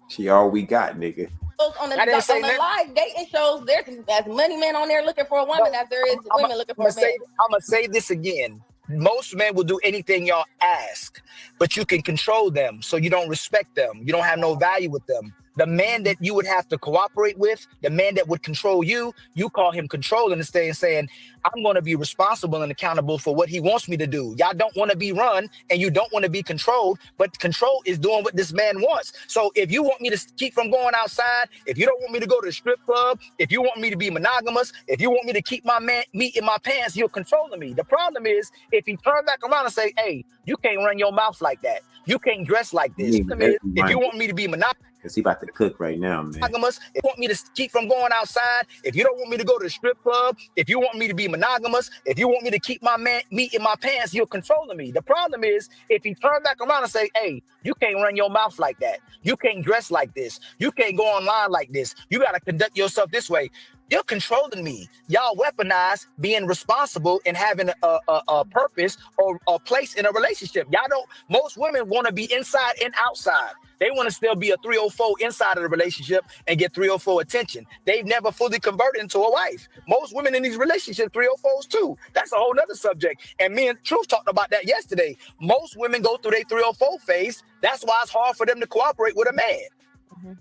She all we got, nigga. On the live dating shows, there's as many men on there looking for a woman as there is women looking for a man. I'm gonna say this again. Most men will do anything y'all ask, but you can control them, so you don't respect them. You don't have no value with them. The man that you would have to cooperate with, the man that would control you, you call him controlling and saying, I'm going to be responsible and accountable for what he wants me to do. Y'all don't want to be run and you don't want to be controlled, but control is doing what this man wants. So if you want me to keep from going outside, if you don't want me to go to the strip club, if you want me to be monogamous, if you want me to keep my meat in my pants, you're controlling me. The problem is if you turn back around and say, hey, you can't run your mouth like that. You can't dress like this. If you want me to be monogamous, because he about to cook right now, man. If you want me to keep from going outside, if you don't want me to go to the strip club, if you want me to be monogamous, if you want me to keep my meat in my pants, you're controlling me. The problem is if you turn back around and say, hey, you can't run your mouth like that. You can't dress like this. You can't go online like this. You got to conduct yourself this way. You're controlling me. Y'all weaponize being responsible and having a purpose or a place in a relationship. Y'all don't, most women want to be inside and outside. They want to still be a 304 inside of the relationship and get 304 attention. They've never fully converted into a wife. Most women in these relationships, 304s too. That's a whole nother subject. And me and Truth talked about that yesterday. Most women go through their 304 phase. That's why it's hard for them to cooperate with a man. Mm-hmm.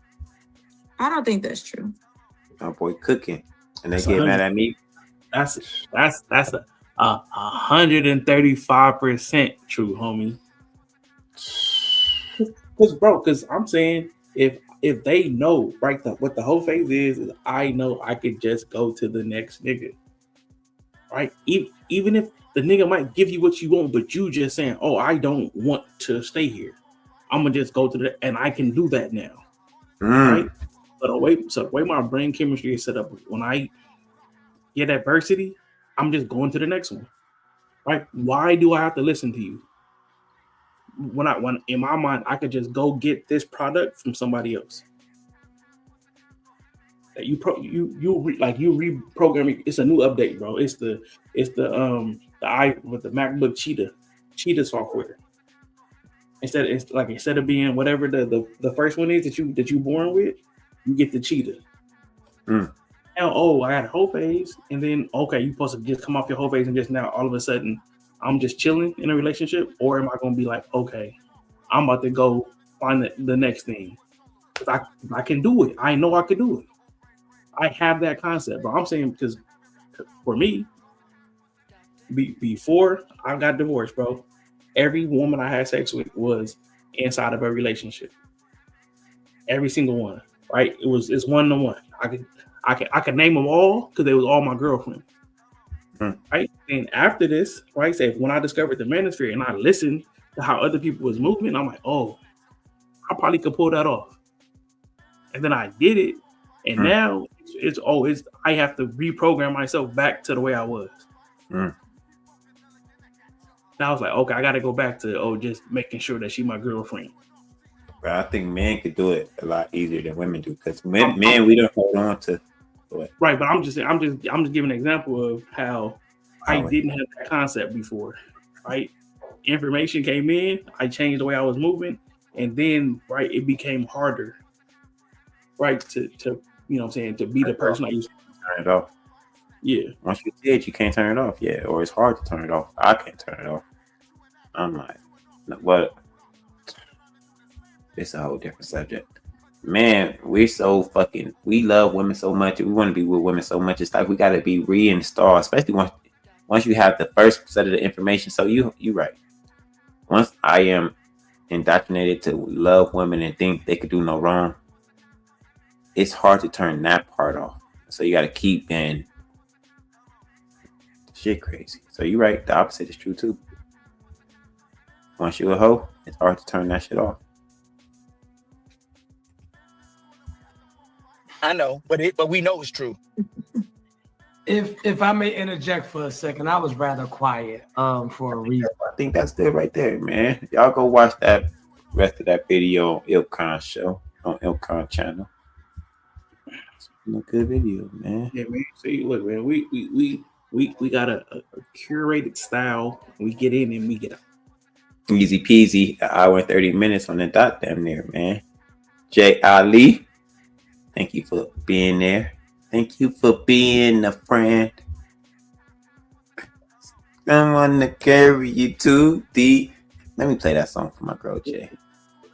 I don't think that's true. My boy cooking. And they get mad at me. That's a 135% true, homie. Because I'm saying if they know right what the whole phase is I know I could just go to the next nigga. Right? Even if the nigga might give you what you want, but you just saying, oh, I don't want to stay here. I'm gonna just go to and I can do that now. Right? But the way my brain chemistry is set up, when I get adversity, I'm just going to the next one. Right? Why do I have to listen to you? When in my mind, I could just go get this product from somebody else. That you reprogramming. It's a new update, bro. It's the with the MacBook Cheetah software. Instead of being whatever the first one is that you born with, you get the Cheetah. Now, I had a whole phase, and then okay, you supposed to just come off your whole phase and just now all of a sudden I'm just chilling in a relationship, or am I going to be like, okay, I'm about to go find the next thing? Because I can do it. I know I can do it. I have that concept, but I'm saying because for me, before I got divorced, bro, every woman I had sex with was inside of a relationship. Every single one, right? It's 1-to-1. I could name them all because they was all my girlfriend. Right, and after this, right, say when I discovered the manosphere and I listened to how other people was moving, I'm like, oh, I probably could pull that off. And then I did it, and now I have to reprogram myself back to the way I was. Mm. And I was like, okay, I got to go back to just making sure that she's my girlfriend. But I think men could do it a lot easier than women do because men we don't hold on to. Right, but I'm just giving an example of how I didn't have that concept before. Right, information came in, I changed the way I was moving, and then it became harder. Right, to you know what I'm saying, to be the person I used to turn it off. Yeah. Once you see it, you can't turn it off. Yeah, or it's hard to turn it off. I can't turn it off. I'm like, what? It's a whole different subject. Man, we love women so much. We want to be with women so much. It's like we got to be reinstalled, especially once you have the first set of the information. So you right. Once I am indoctrinated to love women and think they could do no wrong, it's hard to turn that part off. So you got to keep in shit crazy. So you're right. The opposite is true too. Once you're a hoe, it's hard to turn that shit off. I know, but we know it's true. If I may interject for a second, I was rather quiet for a reason. I think that's good right there, man. Y'all go watch that rest of that video on Ilkan show on Ilkan channel. It's a good video, man. Yeah, man. See, look, man, we got a curated style. We get in and we get out. Easy peasy, an hour and 30 minutes on the dot damn near, man. Jay Ali, thank you for being there. Thank you for being a friend. Someone to carry you to the. Let me play that song for my girl Jay.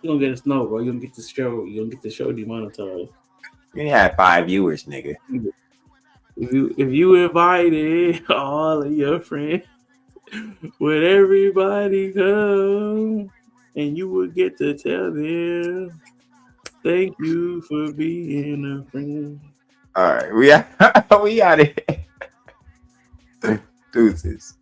You don't get us no, bro. You don't get the show. You don't get the show demonetized. You had 5 viewers, nigga. If you invited all of your friends, would everybody come? And you would get to tell them, thank you for being a friend. All right, we out of here. Deuces.